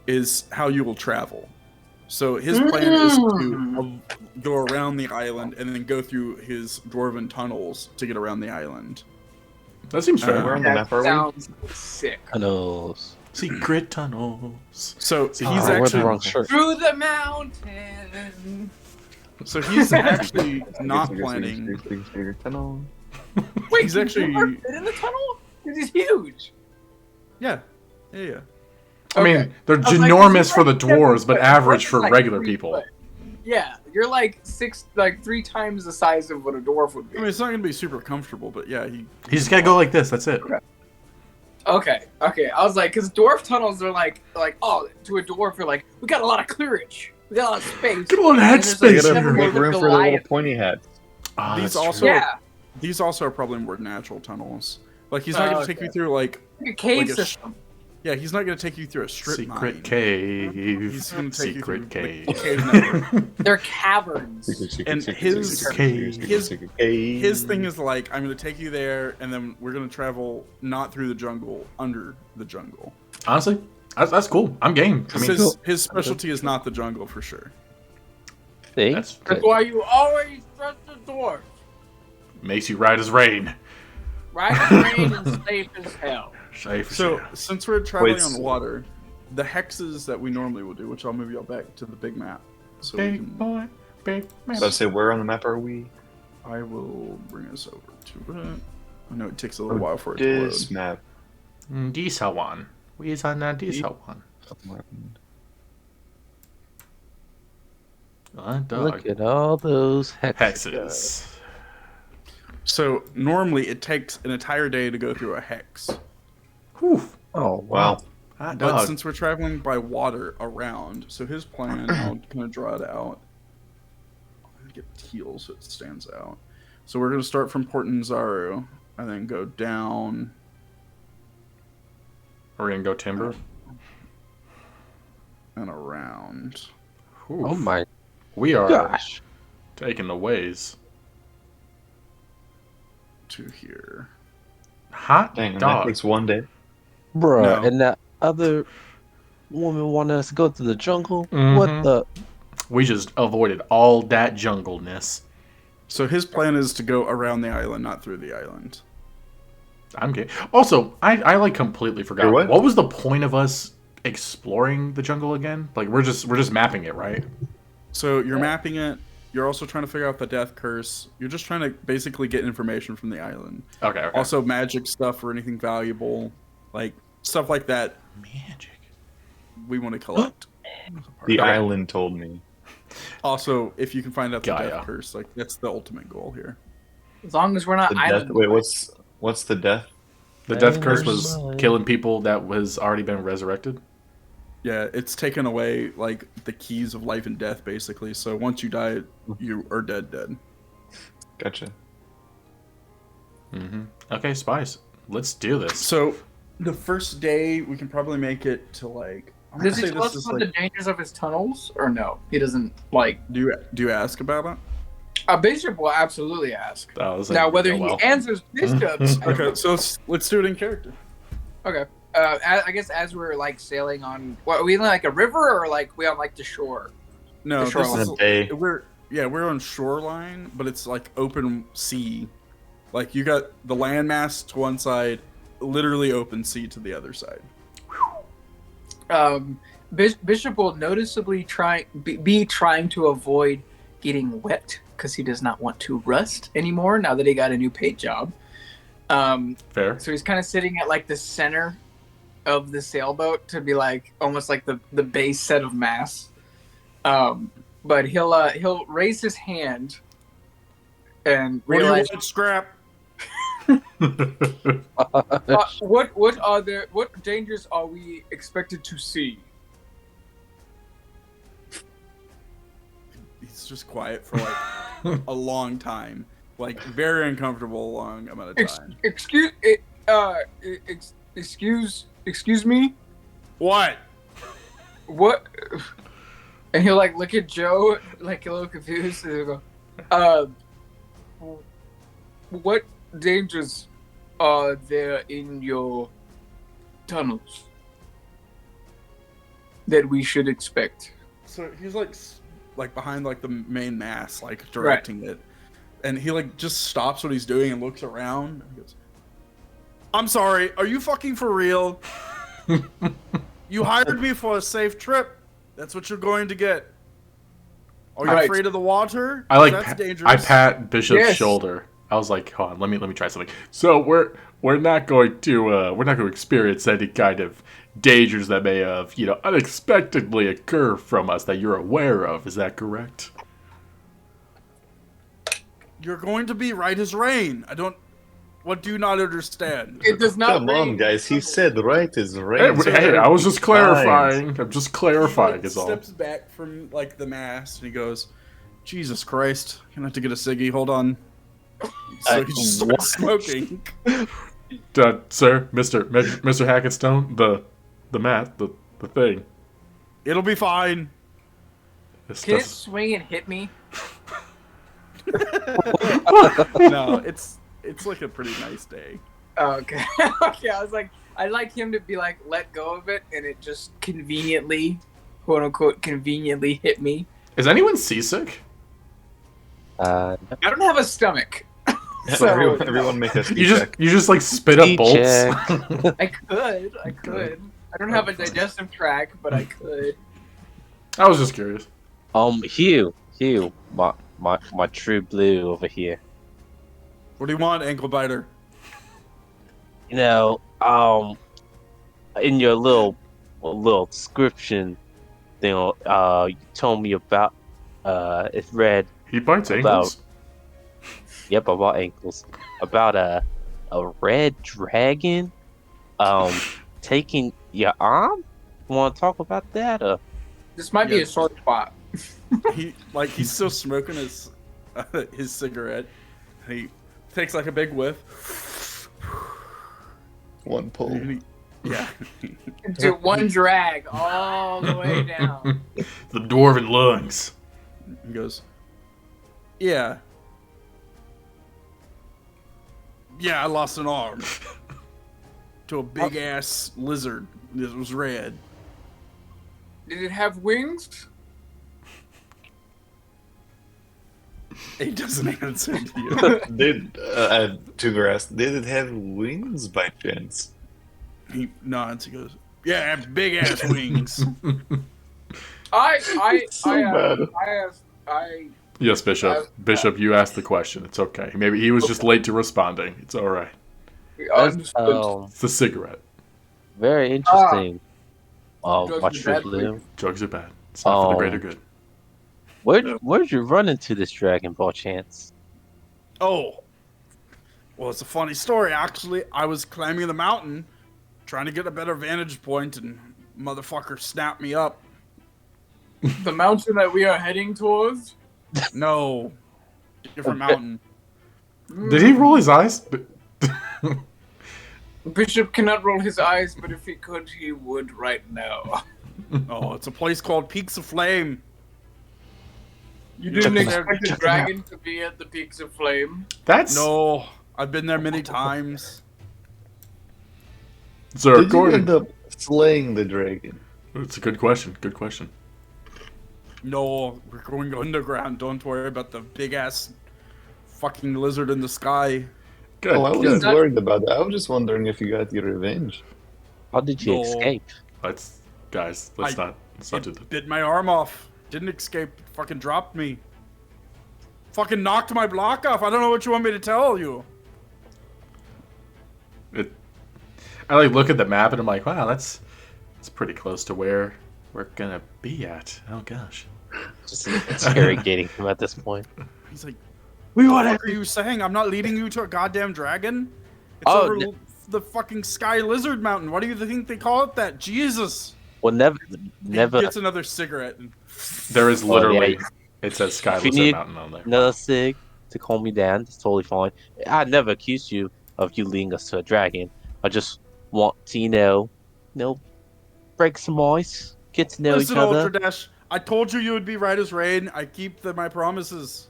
[SPEAKER 2] is how you will travel. So his plan is to go around the island and then go through his dwarven tunnels to get around the island.
[SPEAKER 1] That seems fair.
[SPEAKER 5] Where on the
[SPEAKER 3] That
[SPEAKER 5] map are we?
[SPEAKER 3] sounds sick.
[SPEAKER 4] Tunnels.
[SPEAKER 1] Secret tunnels.
[SPEAKER 2] So
[SPEAKER 1] See,
[SPEAKER 2] he's
[SPEAKER 1] oh,
[SPEAKER 4] we're the
[SPEAKER 2] actually
[SPEAKER 4] wrong shirt.
[SPEAKER 3] Through the mountain.
[SPEAKER 2] so he's actually not
[SPEAKER 5] I guess
[SPEAKER 2] planning.
[SPEAKER 5] tunnel.
[SPEAKER 3] Wait,
[SPEAKER 2] He's
[SPEAKER 3] can
[SPEAKER 2] actually-
[SPEAKER 3] Dwarf fit in the tunnel? Because he's huge.
[SPEAKER 2] Yeah.
[SPEAKER 1] I mean,
[SPEAKER 3] Okay.
[SPEAKER 1] they're
[SPEAKER 3] I was like,
[SPEAKER 1] ginormous
[SPEAKER 3] he's
[SPEAKER 1] for the
[SPEAKER 3] like 7
[SPEAKER 1] dwarves, but
[SPEAKER 3] foot.
[SPEAKER 1] average
[SPEAKER 3] Dwarf
[SPEAKER 1] for
[SPEAKER 3] is like
[SPEAKER 1] regular
[SPEAKER 3] 3
[SPEAKER 1] people.
[SPEAKER 3] foot. Yeah, you're like 3 times the size of what a dwarf would be.
[SPEAKER 2] I mean, it's not gonna be super comfortable, but yeah,
[SPEAKER 1] You just gotta go like this. That's it.
[SPEAKER 3] Okay. I was like, because dwarf tunnels are like, oh, to a dwarf, you're like, we got a lot of clearage, we got a lot of space.
[SPEAKER 1] Get a lot of
[SPEAKER 3] And there's,
[SPEAKER 1] headspace
[SPEAKER 3] like,
[SPEAKER 5] You gotta
[SPEAKER 1] here.
[SPEAKER 3] seven
[SPEAKER 5] make
[SPEAKER 3] little
[SPEAKER 5] room for the little
[SPEAKER 3] Goliath.
[SPEAKER 5] pointy hats.
[SPEAKER 1] Oh,
[SPEAKER 2] These
[SPEAKER 1] that's
[SPEAKER 2] also-
[SPEAKER 1] true.
[SPEAKER 3] Yeah,
[SPEAKER 2] these also are probably more natural tunnels. Like he's not gonna take
[SPEAKER 3] okay.
[SPEAKER 2] you through like
[SPEAKER 3] like a cave
[SPEAKER 2] like a
[SPEAKER 3] system.
[SPEAKER 2] yeah, he's not gonna take you through a strip
[SPEAKER 1] Secret
[SPEAKER 2] mine.
[SPEAKER 1] cave.
[SPEAKER 2] He's gonna take
[SPEAKER 1] Secret
[SPEAKER 2] you through
[SPEAKER 1] cave.
[SPEAKER 2] the cave network.
[SPEAKER 3] They're caverns.
[SPEAKER 2] And his-
[SPEAKER 1] his-
[SPEAKER 2] His thing is like, I'm gonna take you there, and then we're gonna travel not through the jungle, under the jungle.
[SPEAKER 1] Honestly, that's cool. I'm game. I mean,
[SPEAKER 2] His specialty is not the jungle for sure.
[SPEAKER 4] See?
[SPEAKER 1] that's
[SPEAKER 3] That's why you always trust the dwarf.
[SPEAKER 1] makes you right as rain.
[SPEAKER 3] Right? Rain and safe as hell.
[SPEAKER 1] Safe as
[SPEAKER 2] So
[SPEAKER 1] shit.
[SPEAKER 2] since we're traveling
[SPEAKER 5] Wait,
[SPEAKER 2] on
[SPEAKER 5] so-
[SPEAKER 2] water, the hexes that we normally will do, which I'll move y'all back to the big map, so we
[SPEAKER 1] Big
[SPEAKER 2] can,
[SPEAKER 1] boy, big man.
[SPEAKER 5] So I say, where on the map are we?
[SPEAKER 2] I will bring us over to it. I know it takes a little while for it to load.
[SPEAKER 5] This map.
[SPEAKER 1] Dieser one. We is on that dieser one. Dog.
[SPEAKER 4] Look at all those hexes.
[SPEAKER 1] Hexes.
[SPEAKER 2] So normally it takes an entire day to go through a hex,
[SPEAKER 1] Whew.
[SPEAKER 4] Oh,
[SPEAKER 5] Wow.
[SPEAKER 1] Hot
[SPEAKER 2] but
[SPEAKER 1] dog.
[SPEAKER 2] since we're traveling by water around, so his plan, I'll kind of draw it out. I'll get teal so it stands out. So we're gonna start from Port Nzaru and then go down.
[SPEAKER 1] Are we gonna go timber?
[SPEAKER 2] And around.
[SPEAKER 1] Oof.
[SPEAKER 4] Oh my
[SPEAKER 1] We are
[SPEAKER 4] gosh.
[SPEAKER 1] taking the ways.
[SPEAKER 2] To here.
[SPEAKER 1] Hot
[SPEAKER 5] Dang, and that
[SPEAKER 1] dog.
[SPEAKER 5] takes one day.
[SPEAKER 4] Bruh,
[SPEAKER 2] No.
[SPEAKER 4] and that other woman wanted us to go to the jungle?
[SPEAKER 1] Mhm.
[SPEAKER 4] What the?
[SPEAKER 1] We just avoided all that jungleness.
[SPEAKER 2] So his plan is to go around the island, not through the island.
[SPEAKER 1] I'm kidding. Also, I like completely forgot.
[SPEAKER 5] You're what?
[SPEAKER 1] What was the point of us exploring the jungle again? Like we're just mapping it, right?
[SPEAKER 2] So you're mapping it. You're also trying to figure out the death curse. You're just trying to basically get information from the island.
[SPEAKER 1] Okay.
[SPEAKER 2] Also, magic stuff or anything valuable, like stuff like that,
[SPEAKER 1] Magic.
[SPEAKER 2] we want to collect.
[SPEAKER 5] The
[SPEAKER 1] Okay.
[SPEAKER 5] island told me.
[SPEAKER 2] Also, if you can find out the
[SPEAKER 1] Gaia.
[SPEAKER 2] death curse, like that's the ultimate goal here.
[SPEAKER 3] As long as we're not
[SPEAKER 5] The death.
[SPEAKER 3] island.
[SPEAKER 5] Wait,
[SPEAKER 3] boys.
[SPEAKER 5] what's the death?
[SPEAKER 1] The death
[SPEAKER 4] Dang,
[SPEAKER 1] curse was
[SPEAKER 4] there's-
[SPEAKER 1] killing people that was already been resurrected.
[SPEAKER 2] Yeah, it's taken away like the keys of life and death, basically. So once you die, you are dead.
[SPEAKER 5] Gotcha.
[SPEAKER 1] Mm-hmm. Okay, spies. Let's do this.
[SPEAKER 2] So the first day we can probably make it to like. I'm
[SPEAKER 3] Does
[SPEAKER 2] gonna
[SPEAKER 3] he
[SPEAKER 2] say
[SPEAKER 3] tell us
[SPEAKER 2] this is
[SPEAKER 3] about
[SPEAKER 2] like.
[SPEAKER 3] the dangers of his tunnels, or no? He doesn't like.
[SPEAKER 2] Do you ask about it?
[SPEAKER 3] A bishop will absolutely ask.
[SPEAKER 1] That was
[SPEAKER 3] Now, whether
[SPEAKER 1] oh,
[SPEAKER 3] he
[SPEAKER 1] well.
[SPEAKER 3] answers bishops,
[SPEAKER 2] Okay, so let's do it in character.
[SPEAKER 3] okay. I guess as we're like sailing on, what are we in like a river or like we on like the shore?
[SPEAKER 2] No,
[SPEAKER 3] The
[SPEAKER 2] this
[SPEAKER 3] shoreline.
[SPEAKER 2] is,
[SPEAKER 5] A day.
[SPEAKER 2] we're on shoreline, but it's like open sea. Like you got the landmass to one side, literally open sea to the other side.
[SPEAKER 3] Bishop will noticeably be trying to avoid getting wet because he does not want to rust anymore now that he got a new paid job.
[SPEAKER 1] Fair.
[SPEAKER 3] So he's kind of sitting at like the center of the sailboat to be like almost like the base set of mass. but he'll raise his hand and
[SPEAKER 2] What do you
[SPEAKER 3] realize
[SPEAKER 2] want, Scrap?
[SPEAKER 3] what dangers are we expected to see?
[SPEAKER 2] He's just quiet for like a long time, like very uncomfortable, long amount of time.
[SPEAKER 3] Excuse me.
[SPEAKER 2] What?
[SPEAKER 3] What? And he'll like look at Joe like a little confused, and he'll go, what dangers are there in your tunnels that we should expect?
[SPEAKER 2] So he's like behind like the main mast, like directing it, and he like just stops what he's doing and looks around. And he goes, "I'm sorry, are you fucking for real? You hired me for a safe trip. That's what you're going to get. Are you afraid of the water? That's dangerous."
[SPEAKER 1] I pat Bishop's shoulder. I was like, hold on, let me try something. So we're not going to experience any kind of dangers that may have, unexpectedly occur from us that you're aware of. Is that correct?
[SPEAKER 2] You're going to be right as rain. What do you not understand?
[SPEAKER 3] It does not
[SPEAKER 5] Come
[SPEAKER 3] rain.
[SPEAKER 5] on, guys. He said right is rain.
[SPEAKER 1] Hey, I was just clarifying. I'm just clarifying.
[SPEAKER 2] He
[SPEAKER 1] Is all.
[SPEAKER 2] steps back from like the mast and he goes, "Jesus Christ, I'm gonna have to get a ciggy. Hold on." So he just starts smoking.
[SPEAKER 1] Sir, Mr. Hackettstone, the mat, the thing.
[SPEAKER 2] It'll be fine.
[SPEAKER 3] Can it swing and hit me?
[SPEAKER 2] No, it's like a pretty nice day.
[SPEAKER 3] Oh, okay. Okay, I was like, I'd like him to be like, let go of it, and it just conveniently, quote unquote, conveniently hit me.
[SPEAKER 1] Is anyone seasick?
[SPEAKER 3] I don't have a stomach.
[SPEAKER 5] So everyone make a speed check.
[SPEAKER 1] You just like spit up bolts.
[SPEAKER 3] I could. I don't have a digestive tract, but I could.
[SPEAKER 1] I was just curious.
[SPEAKER 4] Hugh, my true blue over here.
[SPEAKER 2] What do you want, ankle biter?
[SPEAKER 4] In your little description thing, you told me about it read
[SPEAKER 1] He bites ankles.
[SPEAKER 4] Yep, about ankles. About a red dragon taking your arm. Want to talk about that?
[SPEAKER 3] This might be a sore spot.
[SPEAKER 2] He's still smoking his cigarette. He takes like a big whiff.
[SPEAKER 5] One pull.
[SPEAKER 2] Yeah.
[SPEAKER 3] Do one drag all the way down.
[SPEAKER 1] The dwarven lungs.
[SPEAKER 2] He goes, Yeah, I lost an arm to a big ass lizard. It was red.
[SPEAKER 3] Did it have wings?
[SPEAKER 2] He doesn't answer to you.
[SPEAKER 5] Did it have wings by chance?
[SPEAKER 2] He nods. He goes, "Yeah, big ass wings."
[SPEAKER 1] Yes, Bishop. Bishop, you asked the question. It's okay. Maybe he was just late to responding. It's all right. It's the cigarette.
[SPEAKER 4] Very interesting. My true blue.
[SPEAKER 1] Drugs are bad. It's not for the greater good.
[SPEAKER 4] Where'd you run into this dragon, by chance?
[SPEAKER 2] Oh, well, it's a funny story. Actually, I was climbing the mountain, trying to get a better vantage point, and motherfucker snapped me up.
[SPEAKER 3] The mountain that we are heading towards?
[SPEAKER 2] No, different mountain.
[SPEAKER 1] Did he roll his eyes?
[SPEAKER 3] Bishop cannot roll his eyes, but if he could, he would right now.
[SPEAKER 2] Oh, it's a place called Peaks of Flame.
[SPEAKER 3] You didn't expect a dragon to be at the Peaks of Flame?
[SPEAKER 2] No, I've been there many times.
[SPEAKER 1] Sir,
[SPEAKER 5] Did you end up slaying the dragon?
[SPEAKER 1] It's a good question. Good question.
[SPEAKER 2] No, we're going underground. Don't worry about the big ass fucking lizard in the sky.
[SPEAKER 1] Good.
[SPEAKER 5] Oh, I wasn't worried about that. I was just wondering if you got your revenge.
[SPEAKER 4] How did you escape?
[SPEAKER 1] Let's not do that.
[SPEAKER 2] Bit my arm off. Didn't escape. Fucking dropped me. Fucking knocked my block off. I don't know what you want me to tell you.
[SPEAKER 1] I look at the map and I'm like, wow, that's pretty close to where we're gonna be at. Oh gosh.
[SPEAKER 4] Just interrogating him at this point.
[SPEAKER 2] He's like,
[SPEAKER 4] We
[SPEAKER 2] what
[SPEAKER 4] want
[SPEAKER 2] are you saying? I'm not leading you to a goddamn dragon? It's
[SPEAKER 4] Oh,
[SPEAKER 2] over the fucking Sky Lizard Mountain. Why do you think they call it that? Jesus.
[SPEAKER 4] Well, never.
[SPEAKER 2] He
[SPEAKER 4] Never.
[SPEAKER 2] gets another cigarette. And
[SPEAKER 1] There is
[SPEAKER 4] Oh,
[SPEAKER 1] literally,
[SPEAKER 4] yeah.
[SPEAKER 1] it says Sky
[SPEAKER 4] If you
[SPEAKER 1] Lizard
[SPEAKER 4] need
[SPEAKER 1] Mountain on there.
[SPEAKER 4] another cig to calm me down, it's totally fine. I never accused you of you leading us to a dragon. I just want to, break some ice, get to know
[SPEAKER 2] listen,
[SPEAKER 4] each other.
[SPEAKER 2] Ultra Dash, I told you would be right as rain. I keep my promises.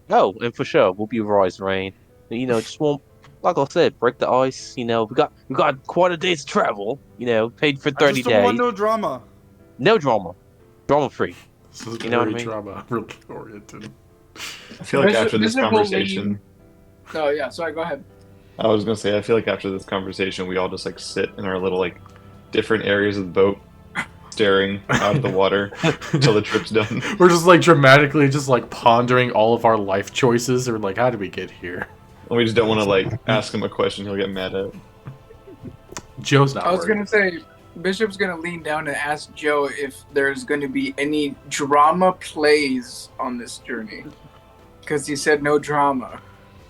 [SPEAKER 4] Oh, and for sure, we'll be rise rain. Just won't, like I said, break the ice. We got quite a day's travel. Paid for
[SPEAKER 2] I
[SPEAKER 4] 30
[SPEAKER 2] just don't want
[SPEAKER 4] days.
[SPEAKER 2] no drama.
[SPEAKER 4] No drama, drama free.
[SPEAKER 1] This is
[SPEAKER 4] You know what
[SPEAKER 1] very
[SPEAKER 4] I mean?
[SPEAKER 1] drama oriented.
[SPEAKER 5] I feel like after this conversation,
[SPEAKER 3] Oh yeah, sorry. Go ahead.
[SPEAKER 5] I was gonna say, I feel like after this conversation, we all just like sit in our little like different areas of the boat, staring out of the water until the trip's done.
[SPEAKER 1] We're just like dramatically just like pondering all of our life choices, or like, how did we get here?
[SPEAKER 5] And we just don't want to like ask him a question he'll get mad at.
[SPEAKER 1] Joe's not
[SPEAKER 3] I was
[SPEAKER 1] worried.
[SPEAKER 3] gonna say Bishop's gonna lean down and ask Joe if there's gonna be any drama plays on this journey, because he said no drama.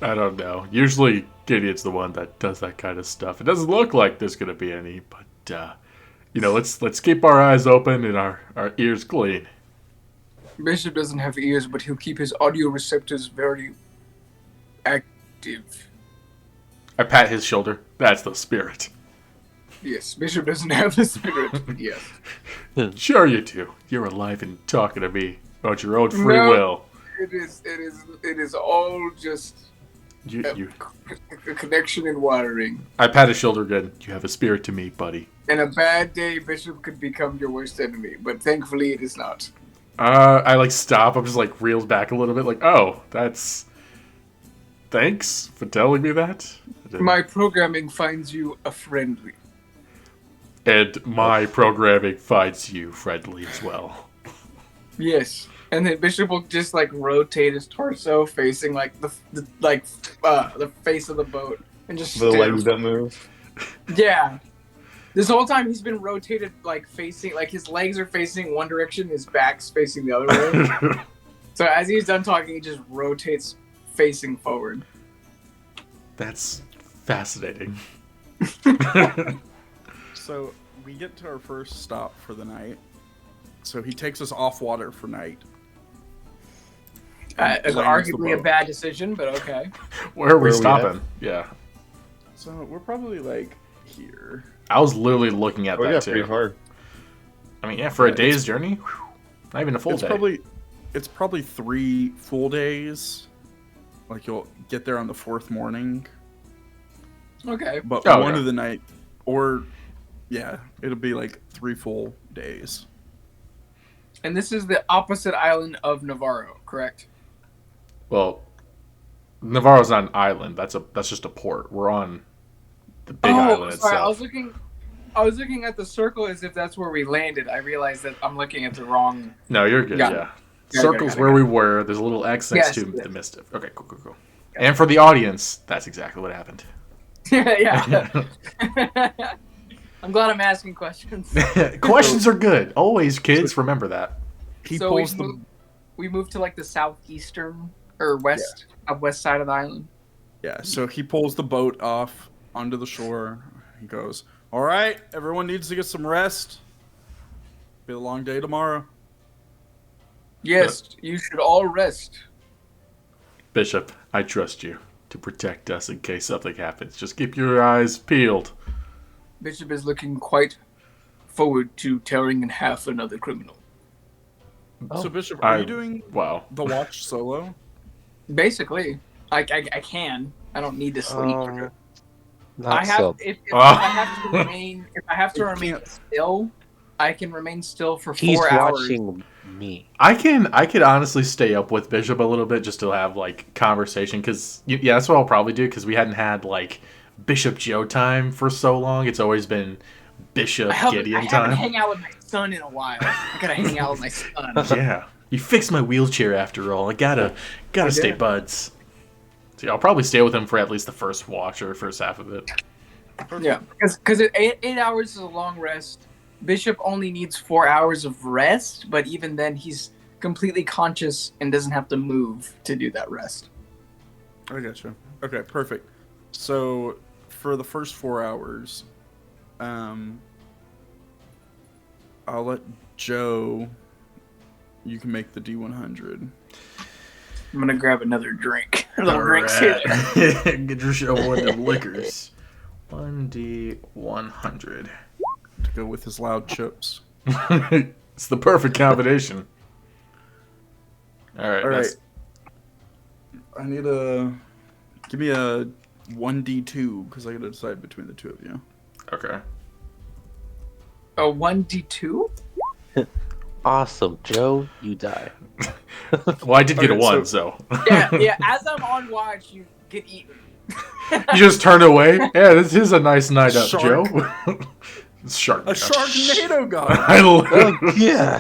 [SPEAKER 1] I don't know. Usually Gideon's the one that does that kind of stuff. It doesn't look like there's gonna be any, but let's keep our eyes open and our ears clean.
[SPEAKER 3] Bishop doesn't have ears, but he'll keep his audio receptors very active.
[SPEAKER 1] I pat his shoulder. That's the spirit.
[SPEAKER 3] Yes, Bishop doesn't have the spirit. Yes.
[SPEAKER 1] Sure you do. You're alive and talking to me about your own free
[SPEAKER 3] No.
[SPEAKER 1] will.
[SPEAKER 3] It is all just
[SPEAKER 1] You.
[SPEAKER 3] a connection and wiring.
[SPEAKER 1] I pat his shoulder again. You have a spirit to me, buddy.
[SPEAKER 3] And a bad day, Bishop could become your worst enemy, but thankfully it is not.
[SPEAKER 1] I like stop. I'm just like reels back a little bit. Like, oh, that's. Thanks for telling me that.
[SPEAKER 3] My programming finds you a friendly.
[SPEAKER 1] And my programming finds you friendly as well.
[SPEAKER 3] Yes. And then Bishop will just like rotate his torso facing like the face of the boat and just
[SPEAKER 5] The
[SPEAKER 3] stare.
[SPEAKER 5] legs that move.
[SPEAKER 3] Yeah. This whole time he's been rotated like facing like his legs are facing one direction, his back's facing the other way. So as he's done talking, he just rotates facing forward.
[SPEAKER 1] That's fascinating.
[SPEAKER 2] So we get to our first stop for the night. So he takes us off water for night.
[SPEAKER 3] It's
[SPEAKER 2] Lands the
[SPEAKER 3] arguably a
[SPEAKER 2] boat.
[SPEAKER 3] bad decision, but okay.
[SPEAKER 1] Where are we
[SPEAKER 5] Where are we
[SPEAKER 1] stopping? Yeah.
[SPEAKER 2] So we're probably like here.
[SPEAKER 1] I was literally looking at
[SPEAKER 5] Oh
[SPEAKER 1] that
[SPEAKER 5] yeah,
[SPEAKER 1] too.
[SPEAKER 5] pretty far.
[SPEAKER 1] I mean, yeah, for a
[SPEAKER 2] Yeah,
[SPEAKER 1] day's journey, whew, not even a full day.
[SPEAKER 2] It's probably 3 full days. Like you'll get there on the 4th morning,
[SPEAKER 3] Okay.
[SPEAKER 2] but
[SPEAKER 1] Oh,
[SPEAKER 2] one
[SPEAKER 1] okay.
[SPEAKER 2] of the night, or yeah, it'll be like 3 full days.
[SPEAKER 3] And this is the opposite island of Navarro, correct?
[SPEAKER 1] Well, Navarro's not an island. That's just a port. We're on the big island
[SPEAKER 3] sorry,
[SPEAKER 1] itself.
[SPEAKER 3] I was looking at the circle as if that's where we landed. I realized that I'm looking at the wrong.
[SPEAKER 1] No, you're good.
[SPEAKER 3] Got it.
[SPEAKER 1] Yeah.
[SPEAKER 3] Got it,
[SPEAKER 1] Circle's
[SPEAKER 3] got it,
[SPEAKER 1] where
[SPEAKER 3] got
[SPEAKER 1] we were. There's a little X next
[SPEAKER 3] Yes,
[SPEAKER 1] to
[SPEAKER 3] yes.
[SPEAKER 1] the mischief. Okay, cool. And for the audience, that's exactly what happened.
[SPEAKER 3] Yeah. I'm glad I'm asking questions.
[SPEAKER 1] Questions are good. Always, kids. Remember that.
[SPEAKER 2] He
[SPEAKER 3] So
[SPEAKER 2] pulls the
[SPEAKER 3] we moved to like the southeastern or west side of the island.
[SPEAKER 2] so he pulls the boat off onto the shore. He goes, "All right, everyone needs to get some rest. Be a long day tomorrow."
[SPEAKER 3] Yes, you should all rest.
[SPEAKER 1] Bishop, I trust you to protect us in case something happens. Just keep your eyes peeled.
[SPEAKER 3] Bishop is looking quite forward to tearing in half another criminal.
[SPEAKER 2] So Bishop, are you doing
[SPEAKER 1] Wow.
[SPEAKER 2] the watch solo?
[SPEAKER 3] Basically, I can. I don't need to sleep. I
[SPEAKER 4] Not
[SPEAKER 3] have
[SPEAKER 4] so.
[SPEAKER 3] if
[SPEAKER 1] Oh.
[SPEAKER 3] I have to remain
[SPEAKER 2] You
[SPEAKER 3] remain
[SPEAKER 2] can't-
[SPEAKER 3] still. I can remain still for 4
[SPEAKER 4] He's
[SPEAKER 3] hours.
[SPEAKER 4] watching me.
[SPEAKER 1] I could honestly stay up with Bishop a little bit just to have like conversation because yeah, that's what I'll probably do because we hadn't had like Bishop Joe time for so long. It's always been Bishop Gideon
[SPEAKER 3] I haven't
[SPEAKER 1] time.
[SPEAKER 3] hang out with my son in a while. I gotta hang out with my son.
[SPEAKER 1] Yeah, you fixed my wheelchair after all. I gotta stay
[SPEAKER 3] did.
[SPEAKER 1] buds. So I'll probably stay with him for at least the first watch or first half of it.
[SPEAKER 3] Yeah, because 8 hours is a long rest. Bishop only needs 4 hours of rest, but even then he's completely conscious and doesn't have to move to do that rest.
[SPEAKER 2] I gotcha. Okay, perfect. So for the first 4 hours, I'll let Joe. You can make the D100.
[SPEAKER 3] I'm gonna grab another drink.
[SPEAKER 1] All right. Get your shovel with them liquors. 1D100.
[SPEAKER 2] To go with his loud chips.
[SPEAKER 1] It's the perfect combination. All right.
[SPEAKER 2] All right. I need give me a 1D2 because I gotta decide between the two of you.
[SPEAKER 1] Okay.
[SPEAKER 3] A 1D2?
[SPEAKER 4] Awesome, Joe, you die.
[SPEAKER 1] Well, I did get a
[SPEAKER 2] Okay,
[SPEAKER 1] 1, so.
[SPEAKER 3] Yeah. As I'm on watch, you get eaten.
[SPEAKER 1] You just turned away? Yeah, this is a nice night up,
[SPEAKER 2] Shark.
[SPEAKER 1] Joe. Shark.
[SPEAKER 2] A Sharknado guy.
[SPEAKER 1] I love
[SPEAKER 4] Yeah.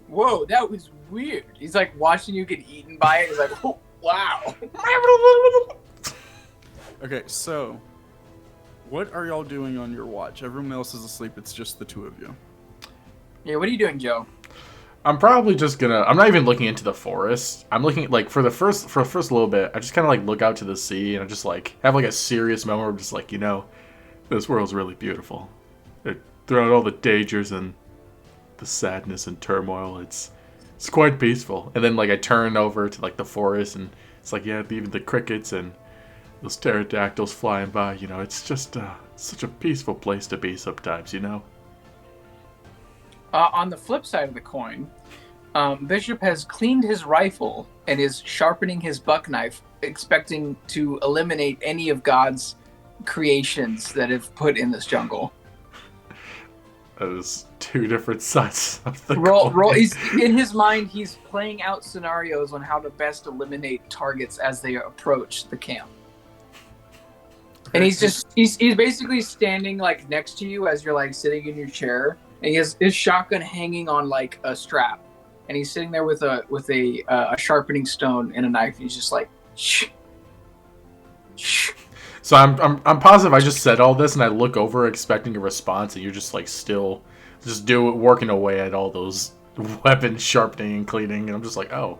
[SPEAKER 3] Whoa, that was weird. He's like watching you get eaten by it. He's like, oh, wow.
[SPEAKER 2] Okay, so what are y'all doing on your watch? Everyone else is asleep. It's just the two of you.
[SPEAKER 3] Yeah, what are you doing, Joe?
[SPEAKER 1] I'm probably just gonna. I'm not even looking into the forest. I'm looking like for the first little bit. I just kind of like look out to the sea and I just like have like a serious moment of just like this world's really beautiful. Throughout all the dangers and the sadness and turmoil, it's quite peaceful. And then like I turn over to like the forest and it's like even the crickets and those pterodactyls flying by. It's just such a peaceful place to be sometimes.
[SPEAKER 3] On the flip side of the coin, Bishop has cleaned his rifle and is sharpening his buck knife, expecting to eliminate any of God's creations that have put in this jungle.
[SPEAKER 1] That is two different sides of the
[SPEAKER 3] Roll.
[SPEAKER 1] coin.
[SPEAKER 3] He's in his mind. He's playing out scenarios on how to best eliminate targets as they approach the camp. And he's basically standing like next to you as you're like sitting in your chair, and he has his shotgun hanging on like a strap, and he's sitting there with a sharpening stone and a knife. And he's just like, shh, shh.
[SPEAKER 1] So I'm positive I just said all this and I look over expecting a response and you're just like still just working away at all those weapons sharpening and cleaning, and I'm just like, oh,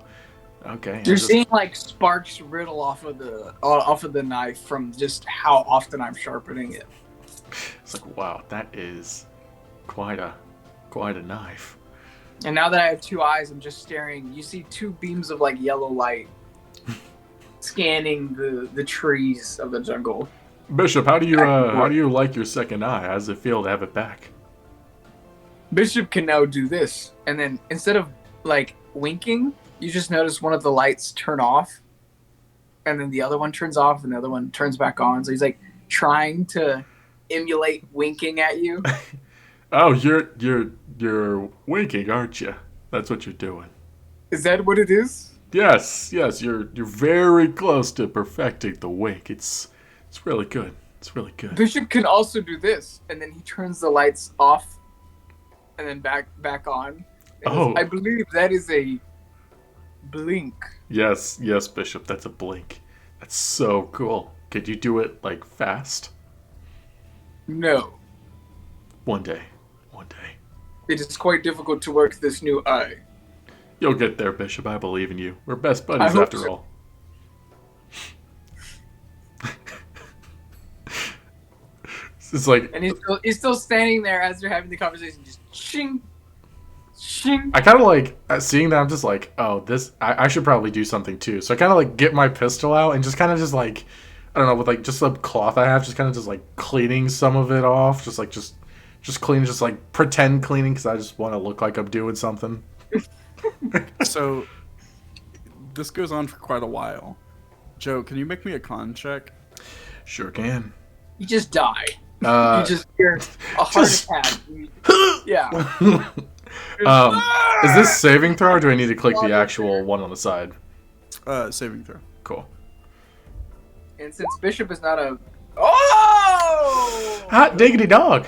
[SPEAKER 1] okay.
[SPEAKER 3] You're seeing like sparks riddle off of the knife from just how often I'm sharpening it.
[SPEAKER 1] It's like, wow, that is quite a knife.
[SPEAKER 3] And now that I have two eyes, I'm just staring. You see two beams of like yellow light scanning the trees of the jungle.
[SPEAKER 1] Bishop, how do you like your second eye? How does it feel to have it back?
[SPEAKER 3] Bishop can now do this, and then instead of like winking, you just notice one of the lights turn off, and then the other one turns off, and the other one turns back on. So he's like trying to emulate winking at you.
[SPEAKER 1] Oh, you're winking, aren't you? That's what you're doing.
[SPEAKER 3] Is that what it is?
[SPEAKER 1] Yes, you're very close to perfecting the wink. It's really good. It's really good.
[SPEAKER 3] Bishop can also do this, and then he turns the lights off, and then back on.
[SPEAKER 1] Oh.
[SPEAKER 3] I believe that is a blink.
[SPEAKER 1] Yes, Bishop, that's a blink. That's so cool. Could you do it like fast?
[SPEAKER 3] No,
[SPEAKER 1] One day.
[SPEAKER 3] it is quite difficult to work this new eye.
[SPEAKER 1] You'll get there, Bishop. I believe in you. We're best
[SPEAKER 3] I
[SPEAKER 1] buddies
[SPEAKER 3] hope
[SPEAKER 1] after
[SPEAKER 3] so.
[SPEAKER 1] all. It's like
[SPEAKER 3] And he's still standing there as they're having the conversation, just shing, shing.
[SPEAKER 1] I kind of like seeing that. I'm just like, oh, this. I should probably do something too. So I kind of like get my pistol out and just kind of just like, I don't know, with like just some cloth I have, just kind of just like cleaning some of it off, just cleaning, just like pretend cleaning because I just want to look like I'm doing something.
[SPEAKER 2] So this goes on for quite a while. Joe, can you make me a con check?
[SPEAKER 1] Sure can.
[SPEAKER 3] You just die.
[SPEAKER 1] Uh,
[SPEAKER 3] You just hear a heart attack. Yeah.
[SPEAKER 1] Is this saving throw or do I need to click the actual one on the side?
[SPEAKER 2] Saving throw.
[SPEAKER 1] Cool.
[SPEAKER 3] And since Bishop is not a... Oh!
[SPEAKER 1] Hot diggity dog.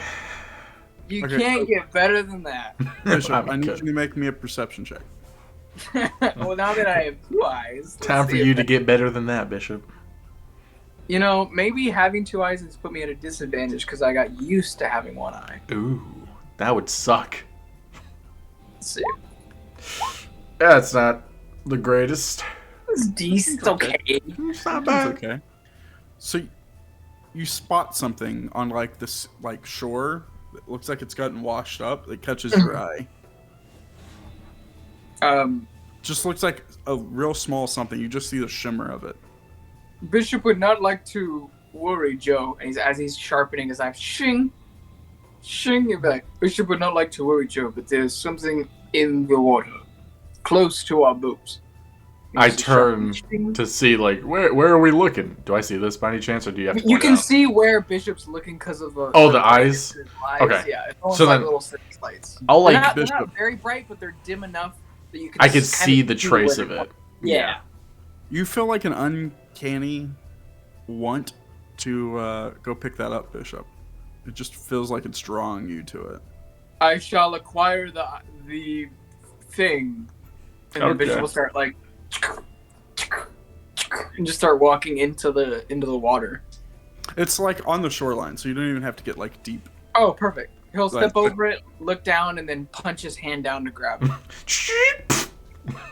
[SPEAKER 3] You
[SPEAKER 2] Okay.
[SPEAKER 3] can't get better than that.
[SPEAKER 2] Bishop, I need
[SPEAKER 1] good.
[SPEAKER 2] you to make me a perception check.
[SPEAKER 3] Well, now that I have two eyes... let's
[SPEAKER 1] Time for
[SPEAKER 3] see
[SPEAKER 1] you
[SPEAKER 3] if
[SPEAKER 1] to
[SPEAKER 3] I-
[SPEAKER 1] get better than that, Bishop.
[SPEAKER 3] You know, maybe having two eyes has put me at a disadvantage because I got used to having one eye.
[SPEAKER 1] Ooh, that would suck.
[SPEAKER 3] Let's see.
[SPEAKER 1] Yeah, it's not the greatest.
[SPEAKER 3] It's decent. It's okay.
[SPEAKER 1] It's not
[SPEAKER 2] It's
[SPEAKER 1] bad.
[SPEAKER 2] okay. So you spot something on like this like shore that looks like it's gotten washed up. It catches your eye. Just looks like a real small something. You just see the shimmer of it.
[SPEAKER 3] Bishop would not like to worry Joe, and as he's sharpening his knife, shing, shing. He'd be like, Bishop would not like to worry Joe, but there's something in the water, close to our boobs.
[SPEAKER 1] I turn to see, like, where are we looking? Do I see this by any chance, or do you have to
[SPEAKER 3] You
[SPEAKER 1] point
[SPEAKER 3] can
[SPEAKER 1] it out?
[SPEAKER 3] see where Bishop's looking because of the
[SPEAKER 1] Oh, the eyes? Okay.
[SPEAKER 3] Yeah, it's almost
[SPEAKER 1] So
[SPEAKER 3] like
[SPEAKER 1] then-
[SPEAKER 3] little city lights.
[SPEAKER 1] I'll,
[SPEAKER 3] They're
[SPEAKER 1] like,
[SPEAKER 3] not, they're not very bright, but they're dim enough that you can.
[SPEAKER 1] I could
[SPEAKER 3] kind
[SPEAKER 1] see the trace
[SPEAKER 3] where
[SPEAKER 1] of
[SPEAKER 3] they're
[SPEAKER 1] it.
[SPEAKER 3] Yeah.
[SPEAKER 2] You feel like an uncanny want to go pick that up, Bishop. It just feels like it's drawing you to it.
[SPEAKER 3] I shall acquire the thing, and then Bishop will start like, and just start walking into the water.
[SPEAKER 2] It's like on the shoreline, so you don't even have to get like deep.
[SPEAKER 3] Oh, perfect. He'll
[SPEAKER 2] Like-
[SPEAKER 3] step over it, look down, and then punch his hand down to grab it.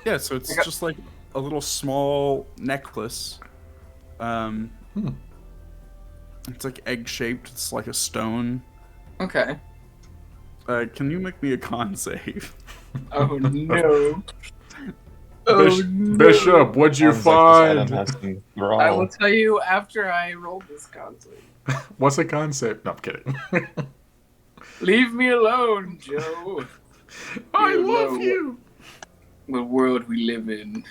[SPEAKER 2] Yeah, so it's just like a little small necklace. It's like egg shaped. It's like a stone.
[SPEAKER 3] Okay.
[SPEAKER 2] Can you make me a con save?
[SPEAKER 3] Oh no. Oh no.
[SPEAKER 1] Bishop, what'd you
[SPEAKER 5] Sounds like this
[SPEAKER 1] find?
[SPEAKER 5] item has some
[SPEAKER 3] I will
[SPEAKER 5] brawl.
[SPEAKER 3] tell you after I roll this conflict.
[SPEAKER 1] What's a concept? No, I'm kidding.
[SPEAKER 3] Leave me alone, Joe.
[SPEAKER 1] I
[SPEAKER 3] You
[SPEAKER 1] love
[SPEAKER 3] know
[SPEAKER 1] you.
[SPEAKER 3] The world we live in.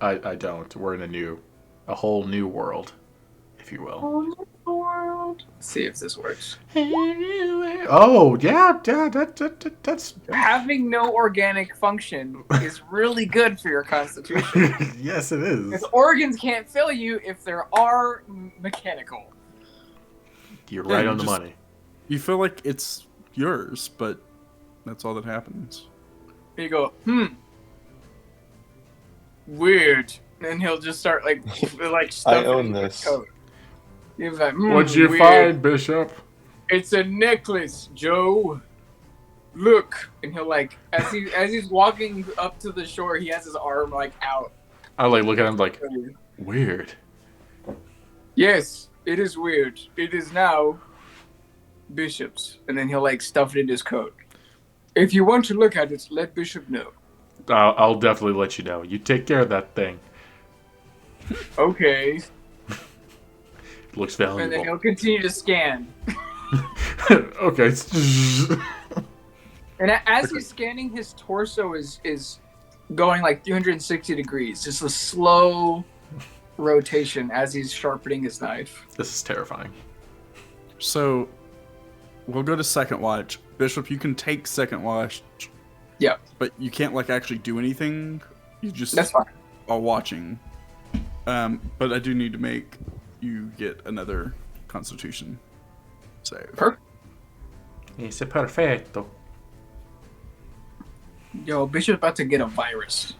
[SPEAKER 1] I don't. We're in a whole new world, if you will.
[SPEAKER 3] Let's see if this works.
[SPEAKER 1] Oh, yeah, that's...
[SPEAKER 3] Having no organic function is really good for your constitution.
[SPEAKER 1] Yes, it is.
[SPEAKER 3] Because organs can't fill you if there are mechanical.
[SPEAKER 1] You're right
[SPEAKER 2] you
[SPEAKER 1] on the
[SPEAKER 2] just-
[SPEAKER 1] money.
[SPEAKER 2] You feel like it's yours, but that's all that happens.
[SPEAKER 3] You go, weird. And he'll just start like stuffing
[SPEAKER 5] own
[SPEAKER 3] it in his
[SPEAKER 5] this.
[SPEAKER 3] coat. He's like,
[SPEAKER 1] What'd you
[SPEAKER 3] weird.
[SPEAKER 1] find, Bishop?
[SPEAKER 3] It's a necklace, Joe. Look. And he'll like, as he's walking up to the shore, he has his arm like out.
[SPEAKER 1] I like look at him like, weird.
[SPEAKER 3] Yes, it is weird. It is now Bishop's. And then he'll like stuff it in his coat. If you want to look at it, let Bishop know.
[SPEAKER 1] I'll definitely let you know. You take care of that thing.
[SPEAKER 3] Okay.
[SPEAKER 1] It looks
[SPEAKER 3] And then
[SPEAKER 1] valuable.
[SPEAKER 3] he'll continue to scan.
[SPEAKER 1] Okay.
[SPEAKER 3] And as he's scanning, his torso is going like 360 degrees. Just a slow rotation as he's sharpening his knife.
[SPEAKER 1] This is terrifying.
[SPEAKER 2] So we'll go to second watch. Bishop, you can take second watch.
[SPEAKER 3] Yeah.
[SPEAKER 2] But you can't like actually do anything. You just
[SPEAKER 3] That's fine.
[SPEAKER 2] are watching. But I do need to make you get another Constitution save.
[SPEAKER 3] Perfect.
[SPEAKER 1] It's perfecto.
[SPEAKER 3] Yo, Bishop's about to get a virus.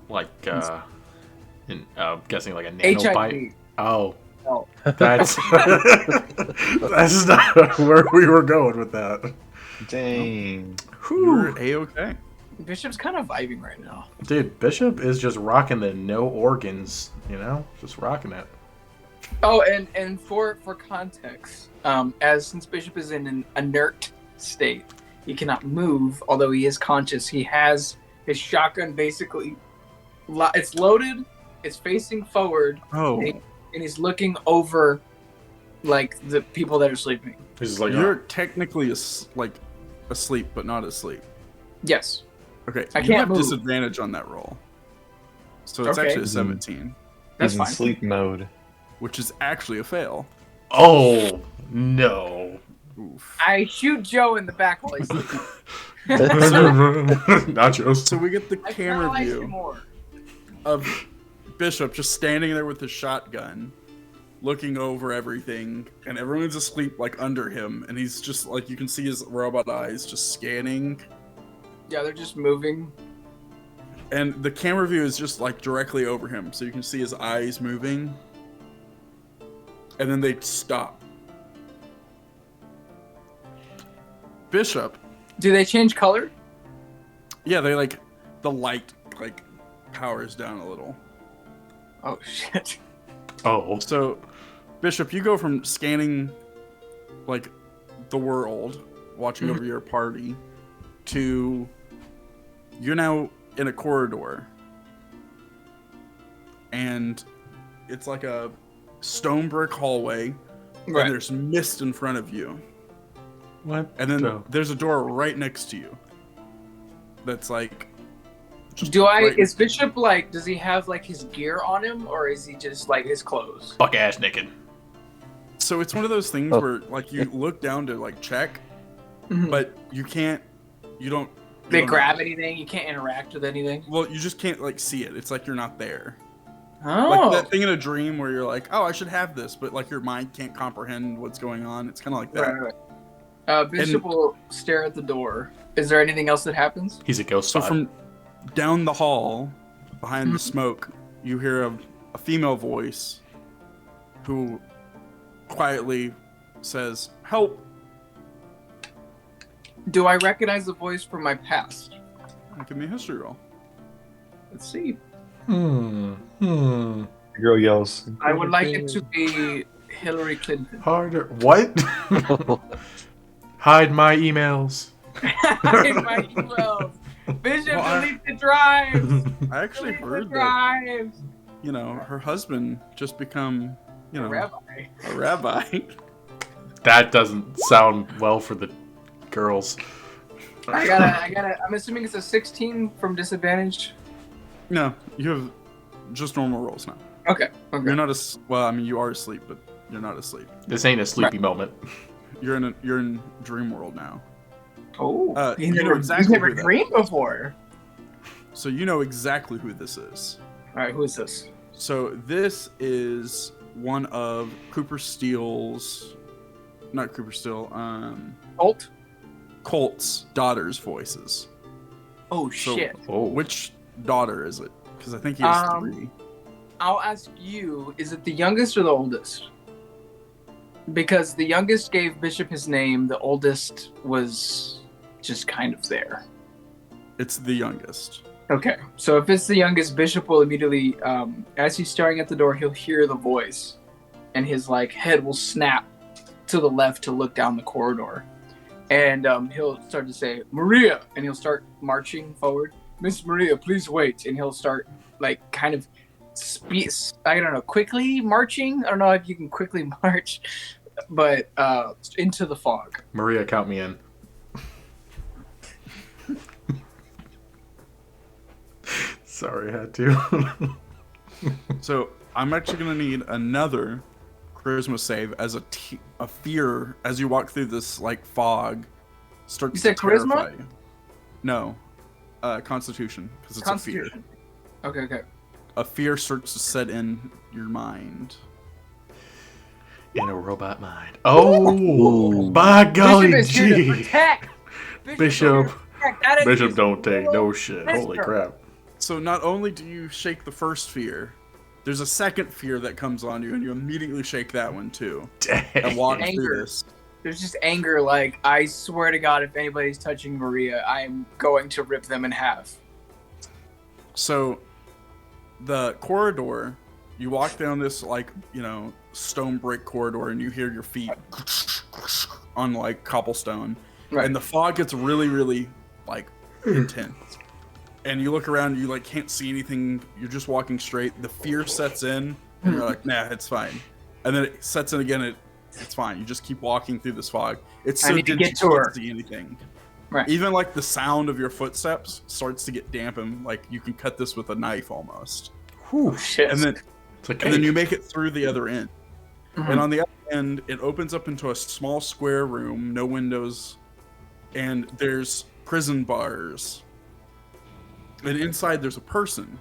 [SPEAKER 1] Like, guessing like a nanobite.
[SPEAKER 3] HIV.
[SPEAKER 1] Oh,
[SPEAKER 3] Oh.
[SPEAKER 1] that's that's not where we were going with that.
[SPEAKER 5] Dang.
[SPEAKER 2] You're A-okay.
[SPEAKER 3] Bishop's kind of vibing right now.
[SPEAKER 1] Dude, Bishop is just rocking the no organs, just rocking it.
[SPEAKER 3] Oh, and for context, since Bishop is in an inert state, he cannot move. Although he is conscious, he has his shotgun basically. It's loaded. It's facing forward.
[SPEAKER 2] Oh,
[SPEAKER 3] And he's looking over, like, the people that are sleeping.
[SPEAKER 1] He's just like,
[SPEAKER 2] you're technically asleep, but not asleep.
[SPEAKER 3] Yes.
[SPEAKER 2] Okay,
[SPEAKER 3] I
[SPEAKER 2] you
[SPEAKER 3] can't
[SPEAKER 2] have
[SPEAKER 3] move.
[SPEAKER 2] disadvantage on that roll. So it's
[SPEAKER 3] Okay.
[SPEAKER 2] actually a 17,
[SPEAKER 3] That's
[SPEAKER 5] He's in
[SPEAKER 3] fine.
[SPEAKER 5] sleep mode.
[SPEAKER 2] which is actually a fail.
[SPEAKER 1] oh no.
[SPEAKER 2] Oof.
[SPEAKER 3] I shoot Joe in the back while he's sleeping.
[SPEAKER 1] Nachos.
[SPEAKER 2] So we get the
[SPEAKER 3] I
[SPEAKER 2] camera
[SPEAKER 3] paralyzed
[SPEAKER 2] view
[SPEAKER 3] him more.
[SPEAKER 2] of Bishop just standing there with his shotgun, looking over everything, and everyone's asleep like under him, and he's just like, you can see his robot eyes just scanning,
[SPEAKER 3] Yeah, they're just moving.
[SPEAKER 2] and the camera view is just like directly over him, so you can see his eyes moving, and then they stop. Bishop,
[SPEAKER 3] Do they change color?
[SPEAKER 2] Yeah, they like the light like powers down a little.
[SPEAKER 3] Oh shit.
[SPEAKER 1] Oh.
[SPEAKER 2] So, Bishop, you go from scanning like the world, watching over your party, to you're now in a corridor. And it's like a stone brick hallway,
[SPEAKER 3] Right.
[SPEAKER 2] and there's mist in front of you.
[SPEAKER 1] What?
[SPEAKER 2] And then
[SPEAKER 1] the-
[SPEAKER 2] there's a door right next to you. That's like.
[SPEAKER 3] Is Bishop like, does he have like his gear on him, or is he just like his clothes?
[SPEAKER 1] Buck ass naked.
[SPEAKER 2] So it's one of those things where like you look down to like check, but you can't. You don't.
[SPEAKER 3] They
[SPEAKER 2] don't
[SPEAKER 3] grab
[SPEAKER 2] know.
[SPEAKER 3] anything? You can't interact with anything?
[SPEAKER 2] Well, you just can't like see it. It's like you're not there.
[SPEAKER 3] Oh.
[SPEAKER 2] Like that thing in a dream where you're like, oh, I should have this, but like your mind can't comprehend what's going on. It's kind of like that.
[SPEAKER 3] Right. Bishop will stare at the door. Is there anything else that happens?
[SPEAKER 1] He's a ghost
[SPEAKER 2] So
[SPEAKER 1] spot.
[SPEAKER 2] from down the hall, behind the smoke, you hear a female voice who quietly says, "Help!"
[SPEAKER 3] Do I recognize the voice from my past?
[SPEAKER 2] Give me a history roll.
[SPEAKER 3] Let's see.
[SPEAKER 1] The
[SPEAKER 5] girl yells.
[SPEAKER 3] I would like it to be Hillary Clinton.
[SPEAKER 1] Harder. What? Hide my emails.
[SPEAKER 3] In my emails. Bishop,
[SPEAKER 2] Well,
[SPEAKER 3] delete the drives.
[SPEAKER 2] I actually
[SPEAKER 3] Delete the
[SPEAKER 2] heard that,
[SPEAKER 3] drives.
[SPEAKER 2] her husband just become,
[SPEAKER 3] Rabbi.
[SPEAKER 2] a rabbi.
[SPEAKER 1] That doesn't sound well for the girls.
[SPEAKER 3] I gotta. I'm assuming it's a 16 from disadvantage.
[SPEAKER 2] No, you have just normal rolls now.
[SPEAKER 3] Okay.
[SPEAKER 2] You're not well. I mean, you are asleep, but you're not asleep.
[SPEAKER 1] This ain't a sleepy moment.
[SPEAKER 2] You're in dream world now.
[SPEAKER 3] Oh,
[SPEAKER 2] you know exactly
[SPEAKER 3] he's never
[SPEAKER 2] who that
[SPEAKER 3] dreamed before.
[SPEAKER 2] So you know exactly who this is.
[SPEAKER 3] All right, who is this?
[SPEAKER 2] So this is one of Cooper Steele's, not Cooper Steele,
[SPEAKER 3] Colt.
[SPEAKER 2] Colt's daughter's voices.
[SPEAKER 3] Oh
[SPEAKER 2] So-
[SPEAKER 3] shit!
[SPEAKER 1] Oh.
[SPEAKER 2] Which daughter is it? Because I think he has 3.
[SPEAKER 3] I'll ask you: is it the youngest or the oldest? Because the youngest gave Bishop his name. The oldest was just kind of there.
[SPEAKER 2] It's the youngest.
[SPEAKER 3] Okay, so if it's the youngest, Bishop will immediately, as he's staring at the door, he'll hear the voice, and his head will snap to the left to look down the corridor, and he'll start to say Maria, and he'll start marching forward. Miss Maria, please wait, and he'll start kind of quickly marching. I don't know if you can quickly march, but into the fog.
[SPEAKER 1] Maria, count me in. Sorry, I had to.
[SPEAKER 2] So I'm actually going to need another charisma save as a fear as you walk through this fog starts
[SPEAKER 3] You said
[SPEAKER 2] to terrify
[SPEAKER 3] charisma?
[SPEAKER 2] you. No, Constitution, because it's a fear.
[SPEAKER 3] Constitution. Okay.
[SPEAKER 2] A fear starts to set in your mind.
[SPEAKER 1] In a robot mind. Oh, by golly
[SPEAKER 3] Bishop is here to
[SPEAKER 1] gee.
[SPEAKER 3] protect.
[SPEAKER 1] Bishop.
[SPEAKER 3] That is
[SPEAKER 1] Bishop
[SPEAKER 3] his
[SPEAKER 1] don't take
[SPEAKER 3] role.
[SPEAKER 1] no shit. Holy
[SPEAKER 3] Mister.
[SPEAKER 1] crap.
[SPEAKER 2] So not only do you shake the first fear, there's a second fear that comes on you, and you immediately shake that one too. And
[SPEAKER 1] Dang.
[SPEAKER 2] walk
[SPEAKER 3] Anger.
[SPEAKER 2] through this.
[SPEAKER 3] There's just anger. I swear to God, if anybody's touching Maria, I'm going to rip them in half.
[SPEAKER 2] So the corridor, you walk down this stone brick corridor, and you hear your feet on cobblestone,
[SPEAKER 3] Right.
[SPEAKER 2] and the fog gets really, really intense. And you look around, you can't see anything. You're just walking straight. The fear sets in, and you're like, nah, it's fine. And then it sets in again. It's fine. You just keep walking through this fog. It's
[SPEAKER 3] I
[SPEAKER 2] so
[SPEAKER 3] need to
[SPEAKER 2] dense
[SPEAKER 3] get to
[SPEAKER 2] you
[SPEAKER 3] her.
[SPEAKER 2] can't see anything.
[SPEAKER 3] Right.
[SPEAKER 2] Even the sound of your footsteps starts to get dampened. You can cut this with a knife almost.
[SPEAKER 3] Oh shit.
[SPEAKER 2] And then
[SPEAKER 1] It's a
[SPEAKER 2] and then
[SPEAKER 1] cake.
[SPEAKER 2] you make it through the other end.
[SPEAKER 3] Mhm.
[SPEAKER 2] And on the other end, it opens up into a small square room, no windows, and there's prison bars. And inside there's a person.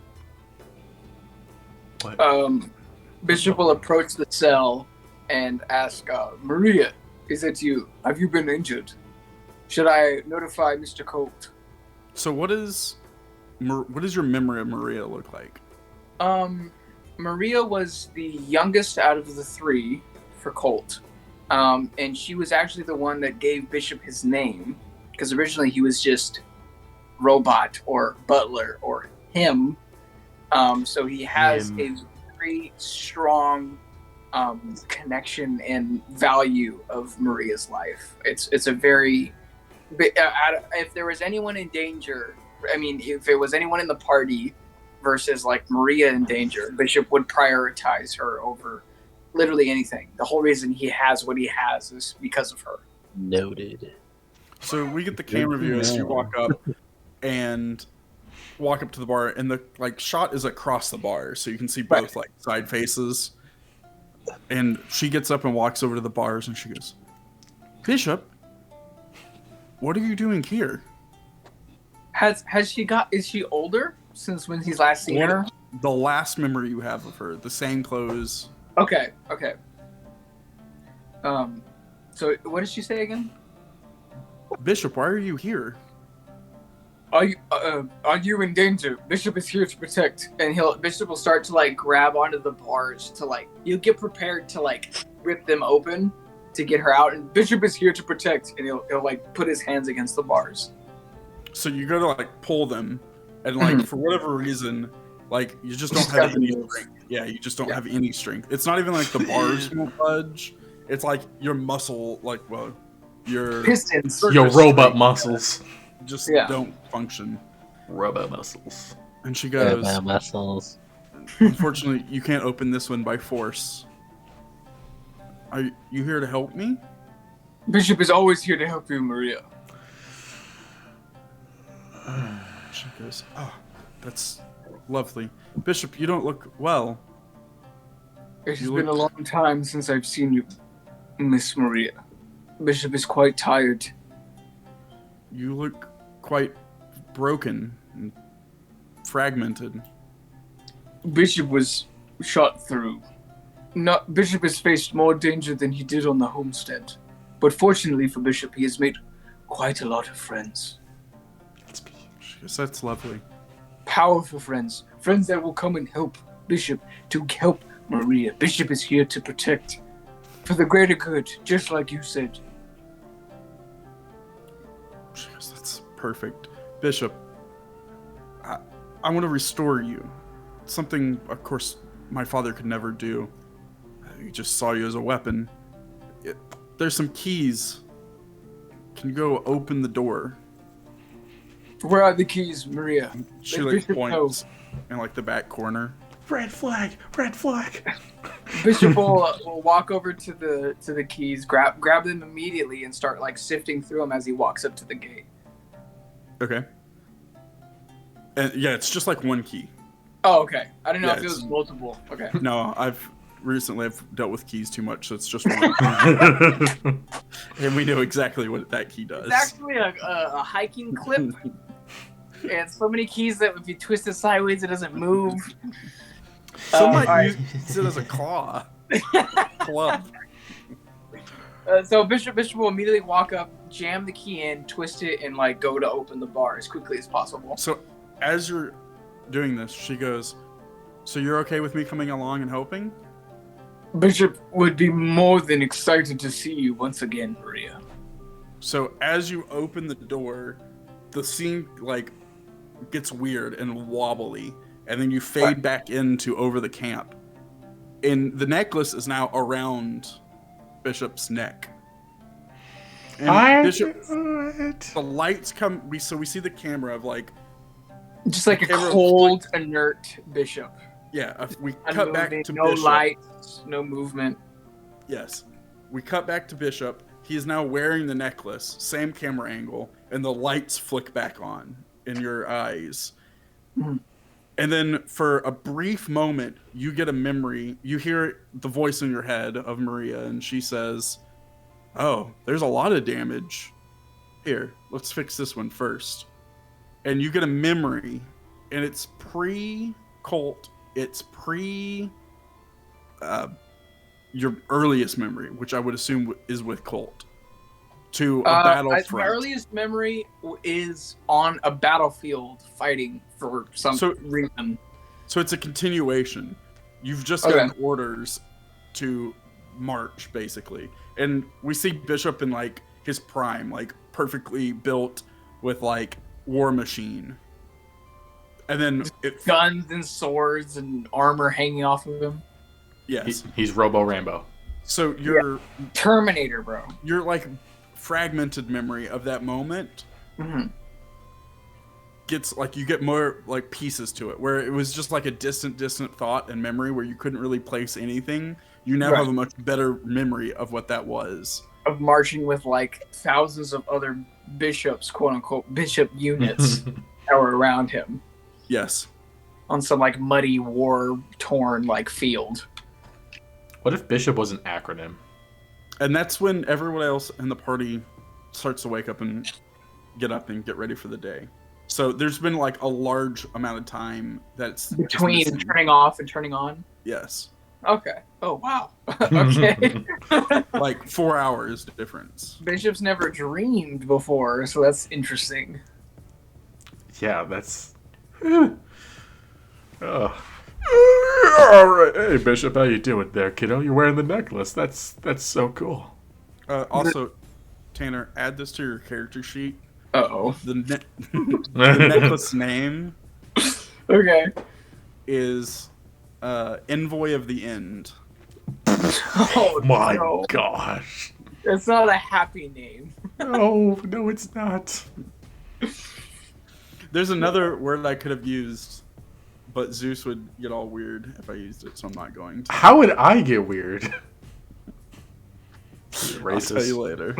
[SPEAKER 3] Bishop will approach the cell and ask, Maria, is it you? Have you been injured? Should I notify Mr. Colt?
[SPEAKER 2] So what does your memory of Maria look like?
[SPEAKER 3] Maria was the youngest out of the 3 for Colt. And she was actually the one that gave Bishop his name, because originally he was just robot or butler or him. So he has a very strong connection and value of Maria's life. It's a very if there was anyone in danger, I mean, if it was anyone in the party versus like Maria in danger, Bishop would prioritize her over literally anything. The whole reason he has what he has is because of her.
[SPEAKER 4] Noted.
[SPEAKER 2] So we get the camera view as you walk up and walk up to the bar, and the like shot is across the bar, so you can see both like side faces. And she gets up and walks over to the bars, and she goes, "Bishop, what are you doing here?"
[SPEAKER 3] Is she older since when he's last seen her?
[SPEAKER 2] The last memory you have of her, the same clothes.
[SPEAKER 3] Okay. So what did she say again?
[SPEAKER 2] Bishop, why are you here?
[SPEAKER 3] Are you in danger? Bishop is here to protect. And Bishop will start to like grab onto the bars to like, you'll get prepared to like rip them open to get her out. And Bishop is here to protect. And he'll like put his hands against the bars.
[SPEAKER 2] So you go to like pull them, and like for whatever reason, like you just don't have any strength. Yeah, you just don't have any strength. It's not even like the bars won't budge. It's like your muscle, like your
[SPEAKER 3] pistons,
[SPEAKER 1] your robot muscles
[SPEAKER 2] just don't function.
[SPEAKER 1] Robot muscles.
[SPEAKER 2] And she goes,
[SPEAKER 4] Robot muscles.
[SPEAKER 2] "Unfortunately, you can't open this one by force. Are you here to help me?"
[SPEAKER 3] Bishop is always here to help you, Maria.
[SPEAKER 2] She goes, "Oh, that's lovely. Bishop, you don't look well."
[SPEAKER 3] It has been a long time since I've seen you, Miss Maria. Bishop is quite tired.
[SPEAKER 2] You look quite broken and fragmented.
[SPEAKER 3] Bishop was shot through. Bishop has faced more danger than he did on the homestead. But fortunately for Bishop, he has made quite a lot of friends.
[SPEAKER 2] Yes, that's lovely.
[SPEAKER 3] Powerful friends. Friends that will come and help Bishop to help Maria. Bishop is here to protect. For the greater good, just like you said.
[SPEAKER 2] Yes, that's perfect. Bishop, I want to restore you. Something, of course, my father could never do. He just saw you as a weapon. There's some keys. Can you go open the door?
[SPEAKER 3] Where are the keys, Maria?
[SPEAKER 2] She like points in like the back corner.
[SPEAKER 1] Red flag! Red flag!
[SPEAKER 3] Bishop will walk over to the keys, grab them immediately, and start like sifting through them as he walks up to the gate.
[SPEAKER 2] Okay. And yeah, it's just like one key.
[SPEAKER 3] Oh, okay. I don't know if it was multiple. Okay.
[SPEAKER 2] No, I've dealt with keys too much, so it's just one. And we know exactly what that key does.
[SPEAKER 3] It's actually a hiking clip. And so many keys that if you twist it sideways, it doesn't move.
[SPEAKER 2] Some might use it as a claw. Club.
[SPEAKER 3] So Bishop will immediately walk up, jam the key in, twist it, and like go to open the bar as quickly as possible.
[SPEAKER 2] So as you're doing this, she goes, "So you're okay with me coming along and helping?"
[SPEAKER 3] Bishop would be more than excited to see you once again, Maria.
[SPEAKER 2] So as you open the door, the scene like gets weird and wobbly, and then you fade back into over the camp. And the necklace is now around Bishop's neck. And Bishop, the lights come. We see the camera of like,
[SPEAKER 3] just like a cold, inert Bishop.
[SPEAKER 2] Yeah, we cut back to
[SPEAKER 3] no
[SPEAKER 2] Bishop.
[SPEAKER 3] lights, no movement.
[SPEAKER 2] Yes, we cut back to Bishop. He is now wearing the necklace, same camera angle, and the lights flick back on in your eyes.
[SPEAKER 3] Mm-hmm.
[SPEAKER 2] And then for a brief moment, you get a memory. You hear the voice in your head of Maria, and she says, "Oh, there's a lot of damage. Here, let's fix this one first." And you get a memory, and it's pre-cult. It's your earliest memory, which I would assume is with Colt, to a battlefront.
[SPEAKER 3] My earliest memory is on a battlefield fighting for some reason.
[SPEAKER 2] So it's a continuation. You've just gotten orders to march, basically. And we see Bishop in like his prime, like perfectly built with like war machine. And then it
[SPEAKER 3] Guns and swords and armor hanging off of him.
[SPEAKER 2] yes.
[SPEAKER 1] He's Robo Rambo.
[SPEAKER 2] So your
[SPEAKER 3] Terminator, bro.
[SPEAKER 2] your like fragmented memory of that moment
[SPEAKER 3] Mm-hmm.
[SPEAKER 2] gets like you get more like pieces to it, where it was just like a distant thought and memory where you couldn't really place anything. You now
[SPEAKER 3] Right.
[SPEAKER 2] have a much better memory of what that was.
[SPEAKER 3] Of marching with like thousands of other bishops, quote unquote, bishop units that were around him
[SPEAKER 2] Yes.
[SPEAKER 3] on some like muddy, war torn like field.
[SPEAKER 1] What if Bishop was an acronym?
[SPEAKER 2] And that's when everyone else in the party starts to wake up and get ready for the day. So there's been like a large amount of time that's just
[SPEAKER 3] Between
[SPEAKER 2] missing.
[SPEAKER 3] turning off and turning on.
[SPEAKER 2] Yes.
[SPEAKER 3] Okay. Oh wow. Okay.
[SPEAKER 2] Like 4 hours difference.
[SPEAKER 3] Bishop's never dreamed before, so that's interesting.
[SPEAKER 1] Yeah, that's. Oh. All right, hey Bishop, how you doing there, kiddo? You're wearing the necklace. That's so cool.
[SPEAKER 2] Also, Tanner, add this to your character sheet.
[SPEAKER 3] Uh-oh.
[SPEAKER 2] The necklace name
[SPEAKER 3] Okay.
[SPEAKER 2] is Envoy of the End.
[SPEAKER 3] Oh
[SPEAKER 1] My
[SPEAKER 3] no.
[SPEAKER 1] gosh.
[SPEAKER 3] It's not a happy name.
[SPEAKER 1] No, it's not.
[SPEAKER 2] There's another word I could have used, but Zeus would get all weird if I used it, so I'm not going to.
[SPEAKER 1] How would I get weird?
[SPEAKER 2] I'll tell you
[SPEAKER 1] Racist.
[SPEAKER 2] later.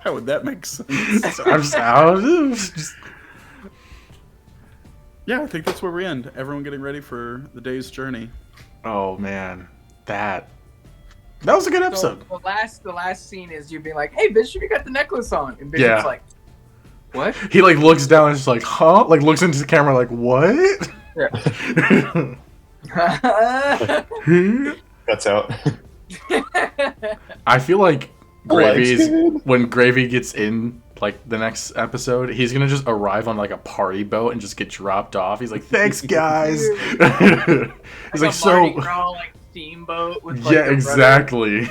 [SPEAKER 2] How would that make sense?
[SPEAKER 1] I'm just out.
[SPEAKER 2] Yeah, I think that's where we end. Everyone getting ready for the day's journey.
[SPEAKER 1] Oh man, that was a good episode.
[SPEAKER 3] So the last scene is you being like, "Hey, Bishop, you got the necklace on," and Bishop's
[SPEAKER 1] Yeah.
[SPEAKER 3] like, "What?"
[SPEAKER 1] He like looks down and just like, huh? Like looks into the camera like, what?
[SPEAKER 5] Cuts out.
[SPEAKER 1] I feel like
[SPEAKER 5] Legs,
[SPEAKER 1] when Gravy gets in like the next episode, he's gonna just arrive on like a party boat and just get dropped off. He's like, thanks guys. He's like,
[SPEAKER 3] a
[SPEAKER 1] so
[SPEAKER 3] Mardi Gras, like steamboat with like
[SPEAKER 1] yeah,
[SPEAKER 3] the
[SPEAKER 1] exactly.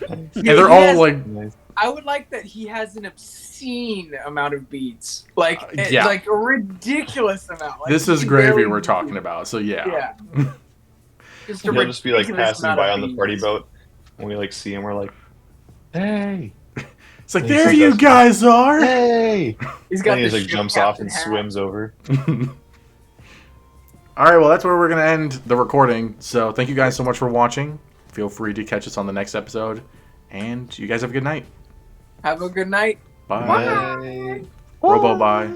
[SPEAKER 1] And
[SPEAKER 3] Yeah,
[SPEAKER 1] they're
[SPEAKER 3] he
[SPEAKER 1] all
[SPEAKER 3] has-
[SPEAKER 1] like,
[SPEAKER 5] Nice.
[SPEAKER 3] I would like that he has an obscene amount of beats, like
[SPEAKER 1] yeah.
[SPEAKER 3] like a ridiculous amount. Like,
[SPEAKER 1] this is
[SPEAKER 3] he
[SPEAKER 1] Gravy
[SPEAKER 3] barely
[SPEAKER 1] we're
[SPEAKER 3] beats.
[SPEAKER 1] talking about. So yeah.
[SPEAKER 3] Yeah. Just a
[SPEAKER 5] He'll just be like
[SPEAKER 3] ridiculous
[SPEAKER 5] passing
[SPEAKER 3] amount
[SPEAKER 5] by
[SPEAKER 3] of
[SPEAKER 5] on the
[SPEAKER 3] beats.
[SPEAKER 5] party boat, and we like see him. We're like, "Hey,
[SPEAKER 1] It's like,
[SPEAKER 5] He
[SPEAKER 1] there
[SPEAKER 5] says
[SPEAKER 1] you
[SPEAKER 5] that's-
[SPEAKER 1] guys are.
[SPEAKER 5] hey!"
[SPEAKER 3] He's got
[SPEAKER 5] And he
[SPEAKER 3] the
[SPEAKER 5] just like
[SPEAKER 3] ship
[SPEAKER 5] jumps off
[SPEAKER 3] captain
[SPEAKER 5] and
[SPEAKER 3] hat.
[SPEAKER 5] swims over.
[SPEAKER 1] All right, well, that's where we're going to end the recording. So thank you guys so much for watching. Feel free to catch us on the next episode. And you guys have a good night.
[SPEAKER 3] Have a good night.
[SPEAKER 1] Bye.
[SPEAKER 5] Bye.
[SPEAKER 1] Robo, bye.